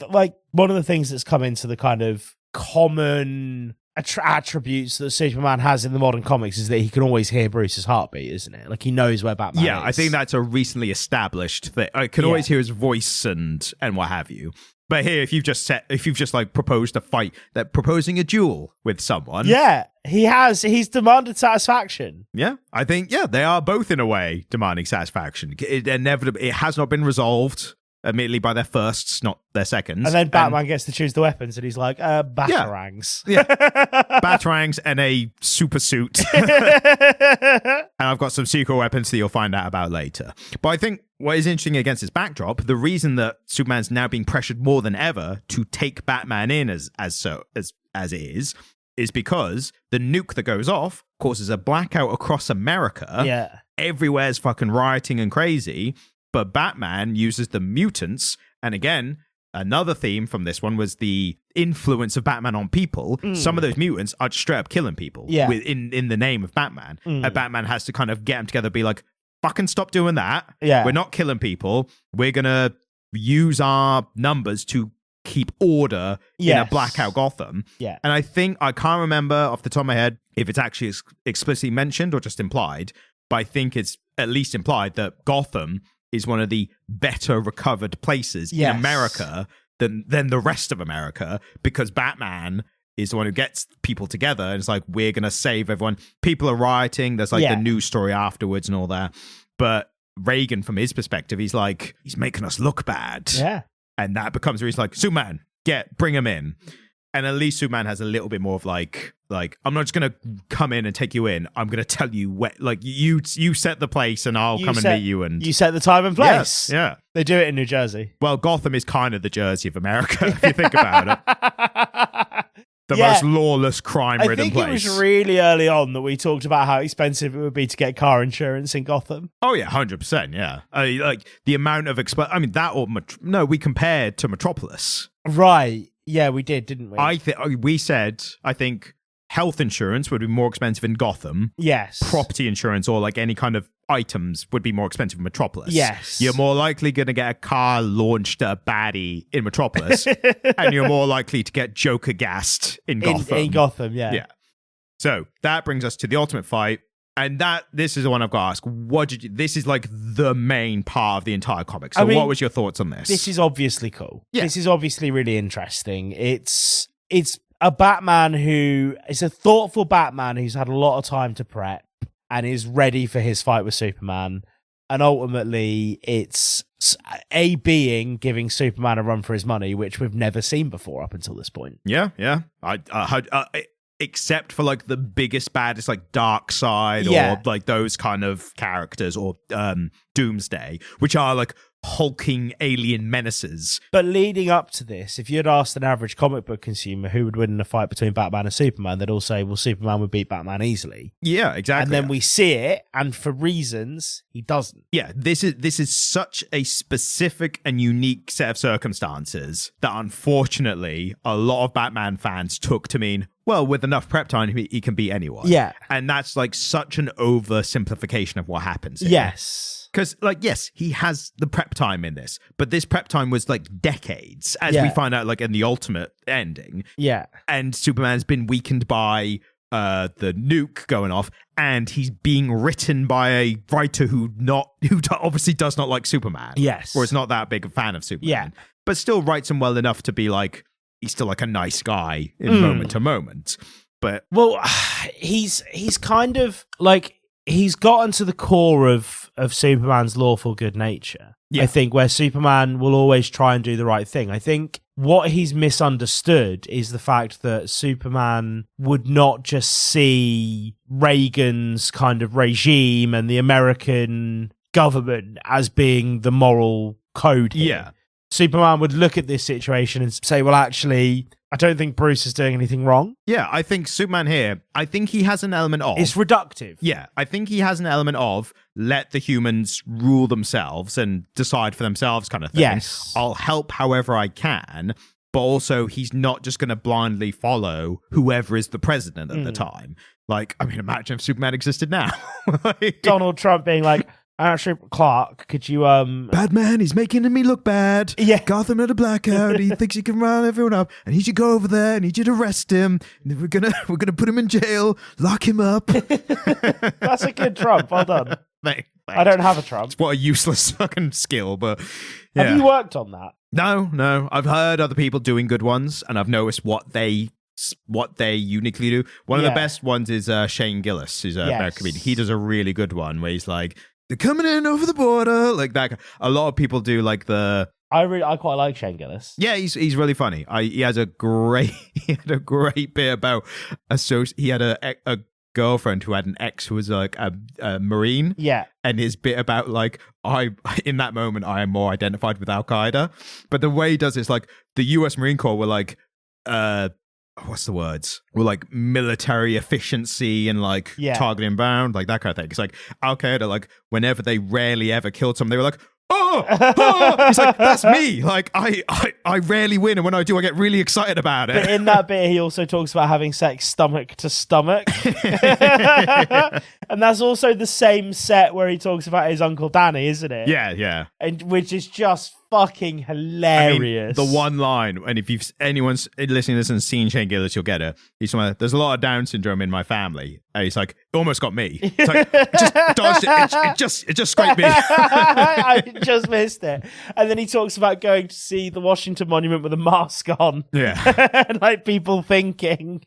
like, one of the things that's come into the kind of common attributes that Superman has in the modern comics is that he can always hear Bruce's heartbeat, isn't it? Like, he knows where Batman is. Yeah, I think that's a recently established thing. I can always hear his voice and what have you. But here, if you've just like proposed a fight, proposing a duel with someone. Yeah, he's demanded satisfaction. Yeah, I think, they are both in a way demanding satisfaction. It has not been resolved, admittedly, by their firsts, not their seconds. And then Batman gets to choose the weapons, and he's like, batarangs. Yeah. Batarangs and a super suit. And I've got some secret weapons that you'll find out about later. But I think what is interesting against this backdrop, the reason that Superman's now being pressured more than ever to take Batman in as is because the nuke that goes off causes a blackout across America. Yeah. Everywhere's fucking rioting and crazy. But Batman uses the mutants, and again, another theme from this one was the influence of Batman on people. Some of those mutants are just straight up killing people in the name of Batman. And Batman has to kind of get them together, be like, fucking stop doing that. Yeah. We're not killing people. We're going to use our numbers to keep order in a blackout Gotham. Yeah. And I think, I can't remember off the top of my head if it's actually explicitly mentioned or just implied, but I think it's at least implied that Gotham is one of the better recovered places in America than the rest of America, because Batman is the one who gets people together and it's like, we're going to save everyone. People are rioting. There's like the news story afterwards and all that. But Reagan, from his perspective, he's like, he's making us look bad. Yeah. And that becomes where he's like, Superman, bring him in. And at least Superman has a little bit more of like, I'm not just going to come in and take you in. I'm going to tell you where, like, you set the place and I'll come and meet you. And you set the time and place. Yeah. They do it in New Jersey. Well, Gotham is kind of the Jersey of America, if you think about it. The most lawless, crime-ridden place. I think it was really early on that we talked about how expensive it would be to get car insurance in Gotham. Oh, yeah, 100%, yeah. Like, the amount of... we compared to Metropolis. Right. Yeah, we did, didn't we? I think health insurance would be more expensive in Gotham. Yes. Property insurance or like any kind of items would be more expensive in Metropolis. Yes. You're more likely going to get a car launched at a baddie in Metropolis, and you're more likely to get Joker gassed in Gotham. In Gotham, yeah. Yeah. So that brings us to the ultimate fight. And this is the one I've got to ask. This is like the main part of the entire comic. So what was your thoughts on this? This is obviously cool. Yeah. This is obviously really interesting. It's a Batman it's a thoughtful Batman who's had a lot of time to prep and is ready for his fight with Superman. And ultimately, it's a being giving Superman a run for his money, which we've never seen before up until this point. Yeah. Except for like the biggest baddest, like Darkseid or like those kind of characters, or Doomsday, which are like hulking alien menaces. But leading up to this, if you'd asked an average comic book consumer who would win in a fight between Batman and Superman, they'd all say, well, Superman would beat Batman easily. Yeah, exactly. And then we see it, and for reasons, he doesn't. Yeah, this is such a specific and unique set of circumstances that unfortunately a lot of Batman fans took to mean, well, with enough prep time, he can beat anyone. Yeah. And that's like such an oversimplification of what happens here. Yes. Because, like, yes, he has the prep time in this, but this prep time was like decades, as we find out, like, in the ultimate ending. Yeah. And Superman's been weakened by the nuke going off, and he's being written by a writer who obviously does not like Superman. Yes. Or is not that big a fan of Superman. Yeah. But still writes him well enough to be like, he's still like a nice guy in moment to moment. But well, he's kind of like, he's gotten to the core of Superman's lawful good nature. Yeah. I think, where Superman will always try and do the right thing. I think what he's misunderstood is the fact that Superman would not just see Reagan's kind of regime and the American government as being the moral code here. Yeah. Superman would look at this situation and say, well, actually, I don't think Bruce is doing anything wrong. Yeah, I think Superman here, I think he has an element of... It's reductive. Yeah, I think he has an element of let the humans rule themselves and decide for themselves kind of thing. Yes. I'll help however I can, but also he's not just going to blindly follow whoever is the president at the time. Like, I mean, imagine if Superman existed now. Like, Donald Trump being like, actually, Clark, could you bad man, he's making me look bad. Yeah. Gotham had a blackout. He thinks he can round everyone up. I need you to go over there. I need you to arrest him. And we're gonna put him in jail, lock him up. That's a good Trump. Well done. Thanks. I don't have a Trump. What a useless fucking skill, but yeah. Have you worked on that? No. I've heard other people doing good ones, and I've noticed what they uniquely do. One of the best ones is Shane Gillis, who's a American comedian. He does a really good one where he's like, they're coming in over the border, like that. A lot of people do like the... I quite like Shane Gillis. Yeah, he's really funny. He had a great bit about he had a girlfriend who had an ex who was like a Marine. Yeah. And his bit about like, in that moment, I am more identified with Al Qaeda. But the way he does it is like the US Marine Corps were like, what's the words? Well, like military efficiency and like targeting bound, like that kind of thing. It's like Al Qaeda, like whenever they rarely ever killed someone, they were like, oh, he's like, that's me. Like I rarely win, and when I do, I get really excited about it. But in that bit, he also talks about having sex stomach to stomach, and that's also the same set where he talks about his Uncle Danny, isn't it? Yeah. And which is just fucking hilarious. I mean, the one line, and if anyone's listening to this and seen Shane Gillis, you'll get it. He's like, there's a lot of Down syndrome in my family. And he's like, it almost got me. It's like, just dodged it. It just scraped me. I just missed it. And then he talks about going to see the Washington Monument with a mask on. Yeah. And like people thinking.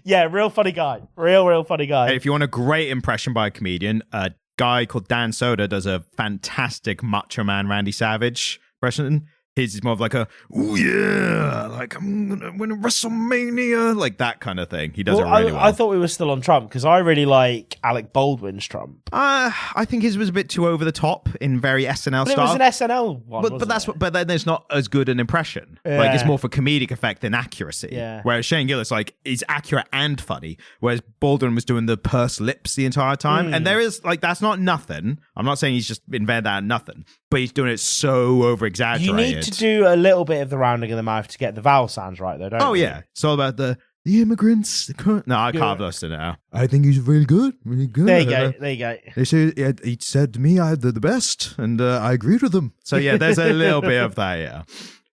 Yeah, real funny guy. Real funny guy. Hey, if you want a great impression by a comedian, a guy called Dan Soder does a fantastic Macho Man Randy Savage impression. His is more of like a, oh yeah, like I'm gonna win a WrestleMania, like that kind of thing. He does it really well. I thought we were still on Trump because I really like Alec Baldwin's Trump. I think his was a bit too over the top in very SNL style. It was an SNL one, but then there's not as good an impression. Yeah. Like it's more for comedic effect than accuracy. Yeah. Whereas Shane Gillis like is accurate and funny, whereas Baldwin was doing the pursed lips the entire time, and there is like that's not nothing. I'm not saying he's just invented that and nothing, but he's doing it so over exaggerated. You need to do a little bit of the rounding of the mouth to get the vowel sounds right, though, don't you? Oh, yeah. It's all about the immigrants. No, I can't list it now. I think he's really good. Really good. There you go. They say, he said to me I had the best, and I agreed with him. So, yeah, there's a little bit of that, yeah.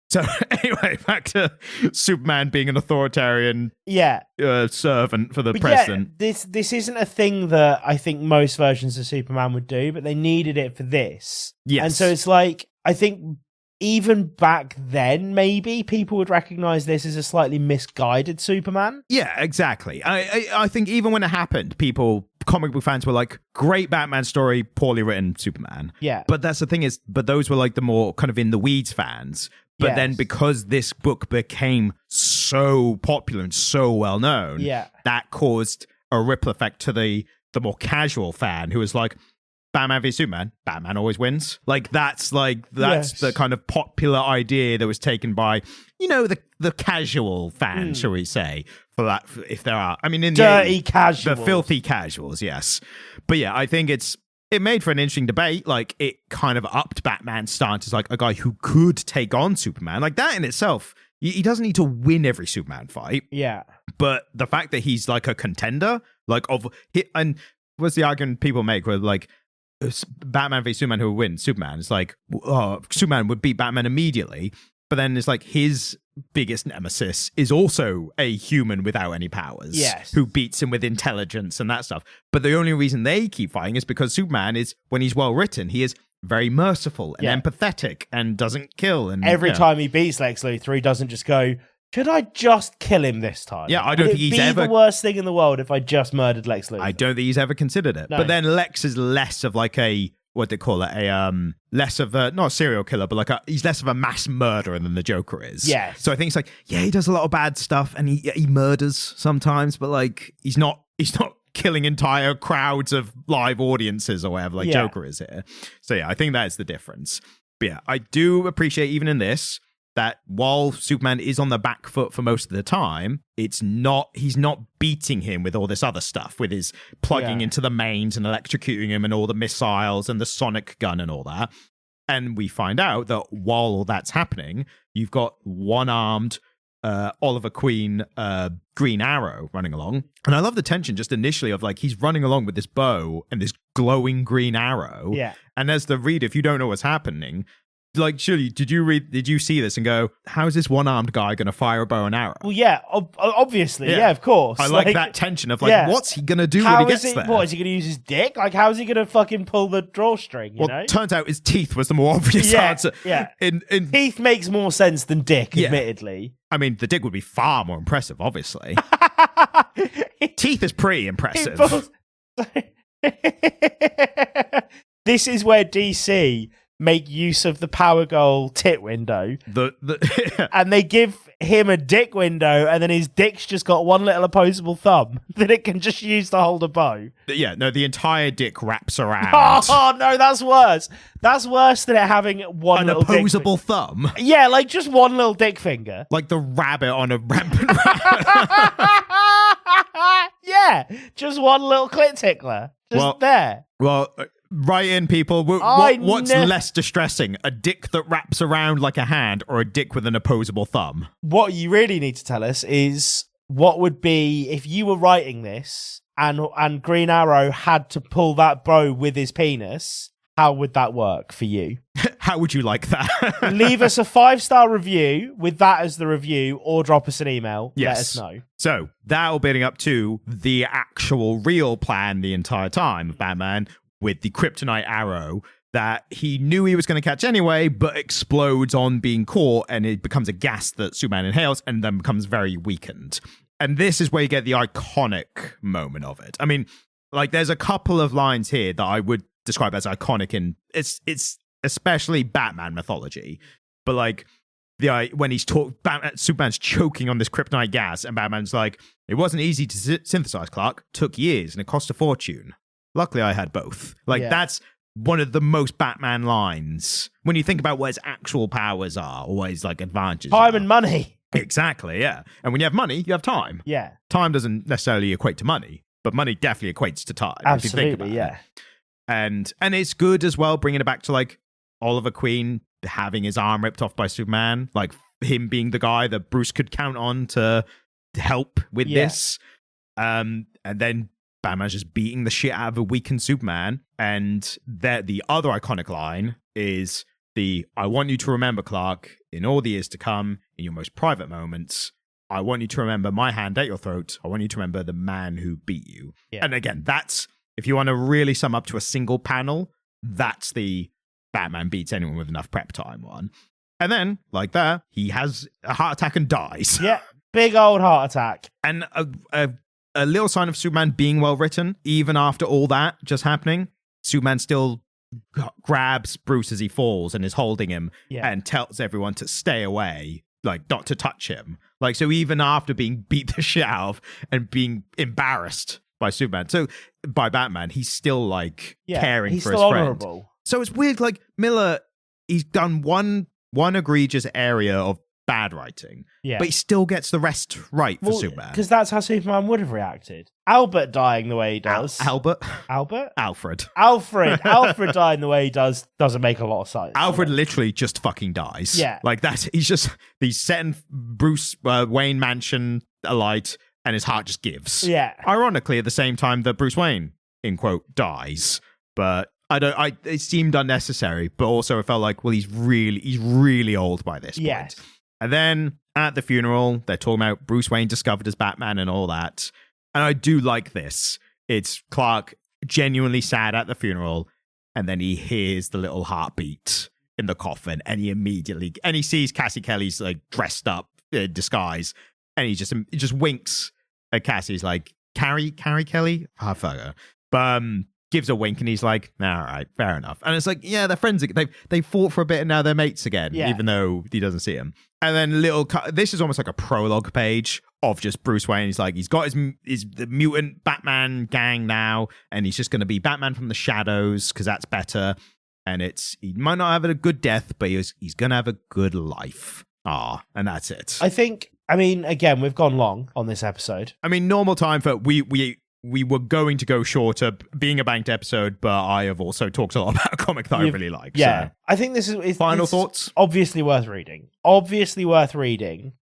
So, anyway, back to Superman being an authoritarian servant for the president. Yeah, this isn't a thing that I think most versions of Superman would do, but they needed it for this. Yes. And so it's like, I think even back then, maybe people would recognize this as a slightly misguided Superman. Yeah, exactly. I think even when it happened, comic book fans were like, great Batman story, poorly written Superman. Yeah. But that's the thing but those were like the more kind of in the weeds fans. But then because this book became so popular and so well known, that caused a ripple effect to the more casual fan who was like, Batman v Superman, Batman always wins. That's the kind of popular idea that was taken by, the casual fan, shall we say, for that, if there are. I mean, in dirty casuals. The filthy casuals, yes. But yeah, I think it made for an interesting debate. Like, it kind of upped Batman's stance as like a guy who could take on Superman. Like, that in itself, he doesn't need to win every Superman fight. Yeah. But the fact that he's like a contender, and what's the argument people make where like, Batman v Superman, who would win? Superman. It's like, Superman would beat Batman immediately, but then it's like his biggest nemesis is also a human without any powers, yes, who beats him with intelligence and that stuff. But the only reason they keep fighting is because Superman is, when he's well written, he is very merciful and empathetic and doesn't kill. And every time he beats Lex Luthor, he doesn't just go, should I just kill him this time? Yeah, I don't think he's ever... the worst thing in the world if I just murdered Lex Luthor. I don't think he's ever considered it. No. But then Lex is less of like a, what they call it, less of a, not a serial killer, but like he's less of a mass murderer than the Joker is. Yeah. So I think it's like, yeah, he does a lot of bad stuff and he murders sometimes, but like he's not killing entire crowds of live audiences or whatever like Joker is here. So yeah, I think that is the difference. But yeah, I do appreciate even in this that while Superman is on the back foot for most of the time, he's not beating him with all this other stuff, with his plugging into the mains and electrocuting him and all the missiles and the sonic gun and all that. And we find out that while all that's happening, you've got one-armed Oliver Queen Green Arrow running along. And I love the tension just initially of like he's running along with this bow and this glowing green arrow. Yeah. And as the reader, if you don't know what's happening, like, surely, did you see this and go, how is this one-armed guy going to fire a bow and arrow? Well, yeah, obviously, yeah, of course. I like that tension of like, what's he going to do when he gets there? What, is he going to use his dick? Like, how is he going to fucking pull the drawstring, you know? Turns out his teeth was the more obvious answer. Yeah, teeth makes more sense than dick, admittedly. I mean, the dick would be far more impressive, obviously. Teeth is pretty impressive. This is where DC make use of the Power Girl tit window. And they give him a dick window, and then his dick's just got one little opposable thumb that it can just use to hold a bow. Yeah, no, the entire dick wraps around. Oh, no, that's worse. That's worse than it having one little opposable thumb? Yeah, like just one little dick finger. Like the rabbit on a rampant rabbit. Yeah, just one little clit tickler. Just there. Well... Write in, people. What's less distressing? A dick that wraps around like a hand or a dick with an opposable thumb? What you really need to tell us is what would be if you were writing this and Green Arrow had to pull that bow with his penis. How would that work for you? How would you like that? Leave us a 5-star review with that as the review, or drop us an email. Yes. Let us know. So that'll building up to the actual real plan the entire time of Batman, with the kryptonite arrow that he knew he was going to catch anyway, but explodes on being caught, and it becomes a gas that Superman inhales and then becomes very weakened. And this is where you get the iconic moment of it. I mean, like, there's a couple of lines here that I would describe as iconic in it's especially Batman mythology, but like when he's Superman's choking on this kryptonite gas, and Batman's like, it wasn't easy to synthesize, Clark. Took years and it cost a fortune. Luckily, I had both. Like, that's one of the most Batman lines. When you think about what his actual powers are, or what his, like, advantages Time and money. Exactly, yeah. And when you have money, you have time. Yeah. Time doesn't necessarily equate to money, but money definitely equates to time. Absolutely, if you think about it. And it's good as well, bringing it back to, like, Oliver Queen having his arm ripped off by Superman. Like, him being the guy that Bruce could count on to help with this. And then Batman's just beating the shit out of a weakened Superman. And the other iconic line is I want you to remember, Clark, in all the years to come, in your most private moments, I want you to remember my hand at your throat. I want you to remember the man who beat you. Yeah. And again, that's, if you want to really sum up to a single panel, that's the Batman beats anyone with enough prep time one. And then, like that, he has a heart attack and dies. Yeah, big old heart attack. And a little sign of Superman being well written, even after all that just happening, Superman still grabs Bruce as he falls and is holding him and tells everyone to stay away, like not to touch him. Like, so even after being beat the shit out of and being embarrassed by Batman, he's still like caring for his friend. Honorable. So it's weird, like Miller, he's done one egregious area of bad writing, but he still gets the rest right for Superman. Because that's how Superman would have reacted. Albert dying the way he does. Alfred dying the way he does doesn't make a lot of sense. Alfred literally just fucking dies. Yeah. Like that. He's setting Bruce Wayne mansion alight and his heart just gives. Yeah. Ironically, at the same time that Bruce Wayne, in quote, dies. But It seemed unnecessary, but also it felt like, well, he's really old by this point. Yes. And then at the funeral, they're talking about Bruce Wayne discovered as Batman and all that. And I do like this. It's Clark genuinely sad at the funeral, and then he hears the little heartbeat in the coffin, and he sees Cassie Kelly's like dressed up in disguise, and he just winks at Cassie. He's like, Carrie Kelly? Oh, fuck her. But gives a wink, and he's like, all right, fair enough. And it's like, yeah, they're friends. They fought for a bit, and now they're mates again, even though he doesn't see him. And then this is almost like a prologue page of just Bruce Wayne. He's like, he's got the mutant Batman gang now, and he's just going to be Batman from the shadows because that's better. And he might not have a good death, but he's going to have a good life. And that's it. I mean, again, we've gone long on this episode. I mean, normal time for we were going to go shorter being a banked episode, but I have also talked a lot about a comic that I really like. Yeah. So. I think this is final thoughts. Obviously worth reading.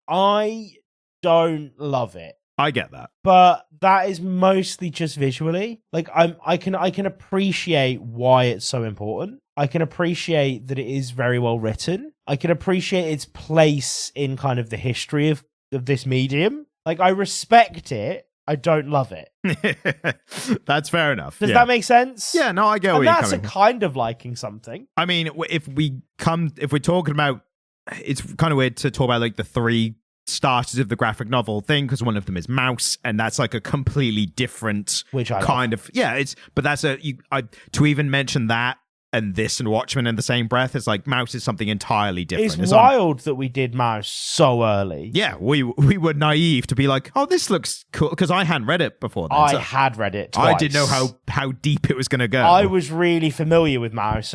I don't love it. I get that. But that is mostly just visually. Like I can appreciate why it's so important. I can appreciate that it is very well written. I can appreciate its place in kind of the history of this medium. Like, I respect it. I don't love it. That's fair enough. Does that make sense? Yeah, no, I get where you're coming from. That's a kind of liking something. I mean, if we're talking about, it's kind of weird to talk about like the three starters of the graphic novel thing, because one of them is Mouse, and that's like a completely different but that's to even mention that and this and Watchmen in the same breath, it's like Mouse is something entirely different. It's wild that we did Mouse so early. Yeah, we were naive to be like, oh, this looks cool, because I hadn't read it before then. I had read it twice. I didn't know how deep it was going to go. I was really familiar with Mouse,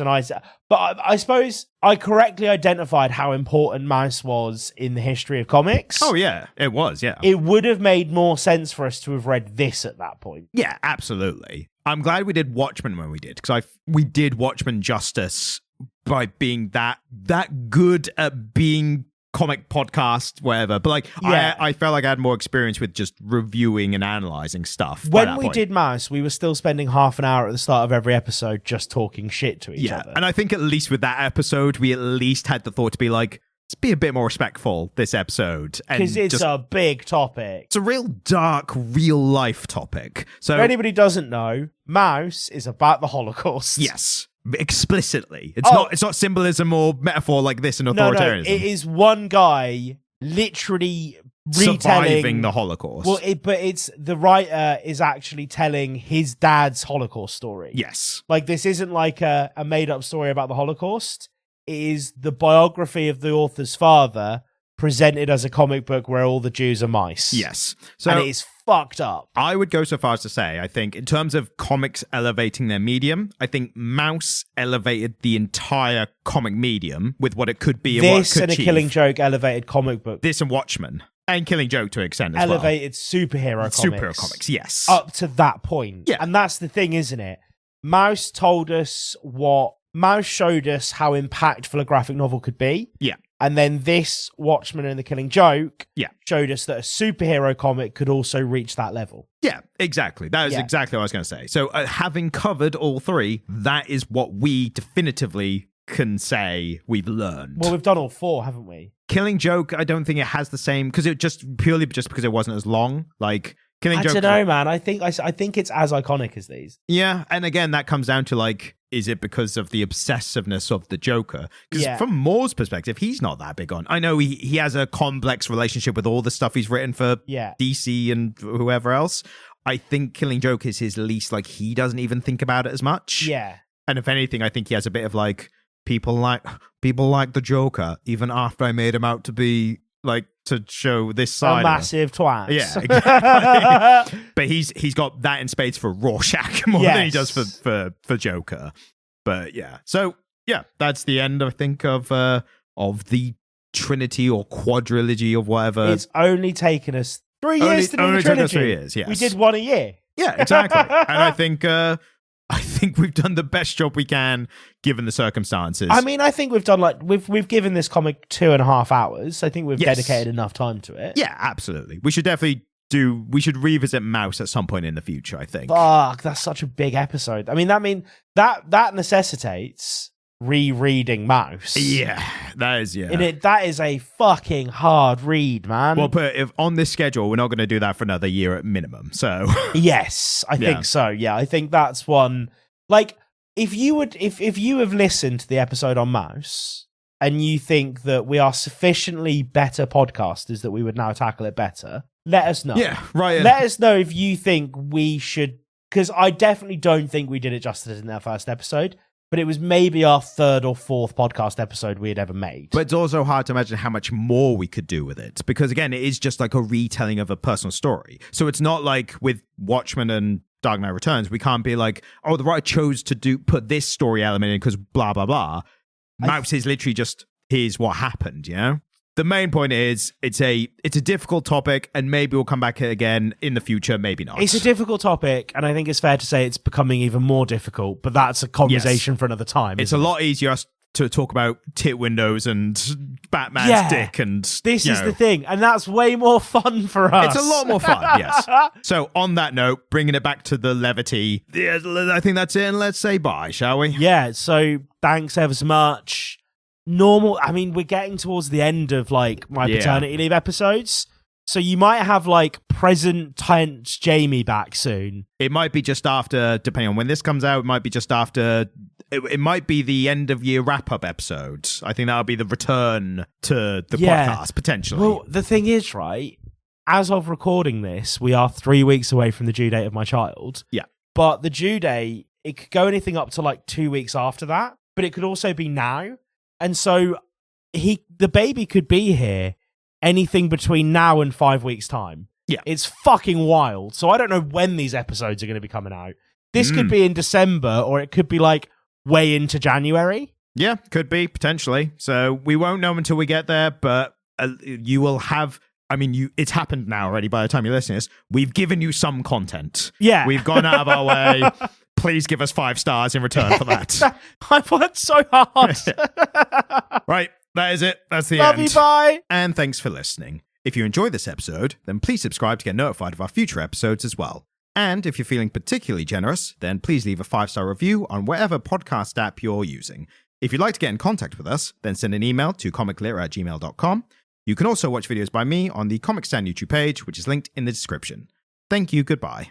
but I suppose I correctly identified how important Mouse was in the history of comics. Oh, yeah, it was, yeah. It would have made more sense for us to have read this at that point. Yeah, absolutely. I'm glad we did Watchmen when we did, because we did Watchmen justice by being that good at being comic podcast, whatever. But like, I felt like I had more experience with just reviewing and analyzing stuff. When we did Mouse, we were still spending half an hour at the start of every episode just talking shit to each other. And I think at least with that episode, we at least had the thought to be like, let's be a bit more respectful this episode. Because it's a big topic. It's a real dark, real life topic. So if anybody doesn't know, Mouse is about the Holocaust. Yes. Explicitly. It's not symbolism or metaphor like this in authoritarianism. No, it is one guy literally surviving the Holocaust. Well, it's the writer is actually telling his dad's Holocaust story. Yes. Like, this isn't like a made-up story about the Holocaust. It is the biography of the author's father presented as a comic book where all the Jews are mice. Yes. And it is fucked up. I would go so far as to say, I think, in terms of comics elevating their medium, I think Mouse elevated the entire comic medium with what it could be and what it could and achieve. A Killing Joke elevated comic book. This and Watchmen. And Killing Joke to an extent as elevated superhero comics. Superhero comics, yes. Up to that point. Yeah. And that's the thing, isn't it? Mouse showed us how impactful a graphic novel could be. Yeah. And then this, Watchmen and the Killing Joke, showed us that a superhero comic could also reach that level. Yeah, exactly. That is exactly what I was going to say. So having covered all three, that is what we definitively can say we've learned. Well, we've done all four, haven't we? Killing Joke, I don't think it has the same, because it purely because it wasn't as long. Like, Killing Joke... I don't know, man. I think it's as iconic as these. Yeah, and again, that comes down to, like, is it because of the obsessiveness of the Joker? Because from Moore's perspective, he's not that big on. I know he has a complex relationship with all the stuff he's written for DC and whoever else. I think Killing Joke is his least, like, he doesn't even think about it as much. Yeah. And if anything, I think he has a bit of, like, people like the Joker, even after I made him out to be, like, to show this side. A massive twat. Yeah, exactly. But he's got that in spades for Rorschach more than he does for Joker. But yeah. So yeah, that's the end, I think, of the Trinity or quadrilogy of whatever. It's only taken us 3 years to do the trilogy. 3 years, yes. We did one a year. Yeah, exactly. And I think we've done the best job we can given the circumstances. I mean, I think we've done we've given this comic 2.5 hours. I think we've dedicated enough time to it. Yeah, absolutely. We should definitely we should revisit Mouse at some point in the future, I think. Fuck, that's such a big episode. I mean, that necessitates rereading Mouse. Yeah, that is, yeah. That is a fucking hard read, man. Well, but if on this schedule, we're not going to do that for another year at minimum, so... Yes, I think so, yeah. I think that's one... Like, if you have listened to the episode on Mouse, and you think that we are sufficiently better podcasters that we would now tackle it better, let us know. Yeah, right. Let us know if you think we should... Because I definitely don't think we did it justice in our first episode. But it was maybe our third or fourth podcast episode we had ever made. But it's also hard to imagine how much more we could do with it. Because, again, it is just like a retelling of a personal story. So it's not like with Watchmen and Dark Knight Returns, we can't be like, oh, the writer chose to put this story element in because blah, blah, blah. Mouse is literally just, here's what happened, you know? The main point is it's a difficult topic, and maybe we'll come back again in the future, maybe not. It's a difficult topic, and I think it's fair to say it's becoming even more difficult, but that's a conversation for another time. It's a lot easier to talk about tit windows and Batman's dick, and this is the thing, and that's way more fun for us. It's a lot more fun, yes. So on that note, bringing it back to the levity, I think that's it, and let's say bye, shall we? Yeah, so thanks ever so much. I mean, we're getting towards the end of like my paternity leave episodes, so you might have like present tense Jamie back soon. It might be just after, depending on when this comes out, it might be just after, it might be the end of year wrap-up episode. I think that'll be the return to the podcast, potentially. Well, the thing is, right, as of recording this, we are 3 weeks away from the due date of my child. Yeah. But the due date, it could go anything up to like 2 weeks after that, but it could also be now. And so the baby could be here anything between now and 5 weeks' time. Yeah. It's fucking wild. So I don't know when these episodes are going to be coming out. This could be in December, or it could be like way into January. Yeah, could be, potentially. So we won't know until we get there, but you will have... I mean, it's happened now already by the time you're listening to this. We've given you some content. Yeah. We've gone out of our way. Please give us 5 stars in return for that. I've worked so hard. Right, that is it. That's the Love end. you, bye. And thanks for listening. If you enjoyed this episode, then please subscribe to get notified of our future episodes as well. And if you're feeling particularly generous, then please leave a 5-star review on whatever podcast app you're using. If you'd like to get in contact with us, then send an email to comiclit@gmail.com. You can also watch videos by me on the Comic Stand YouTube page, which is linked in the description. Thank you, goodbye.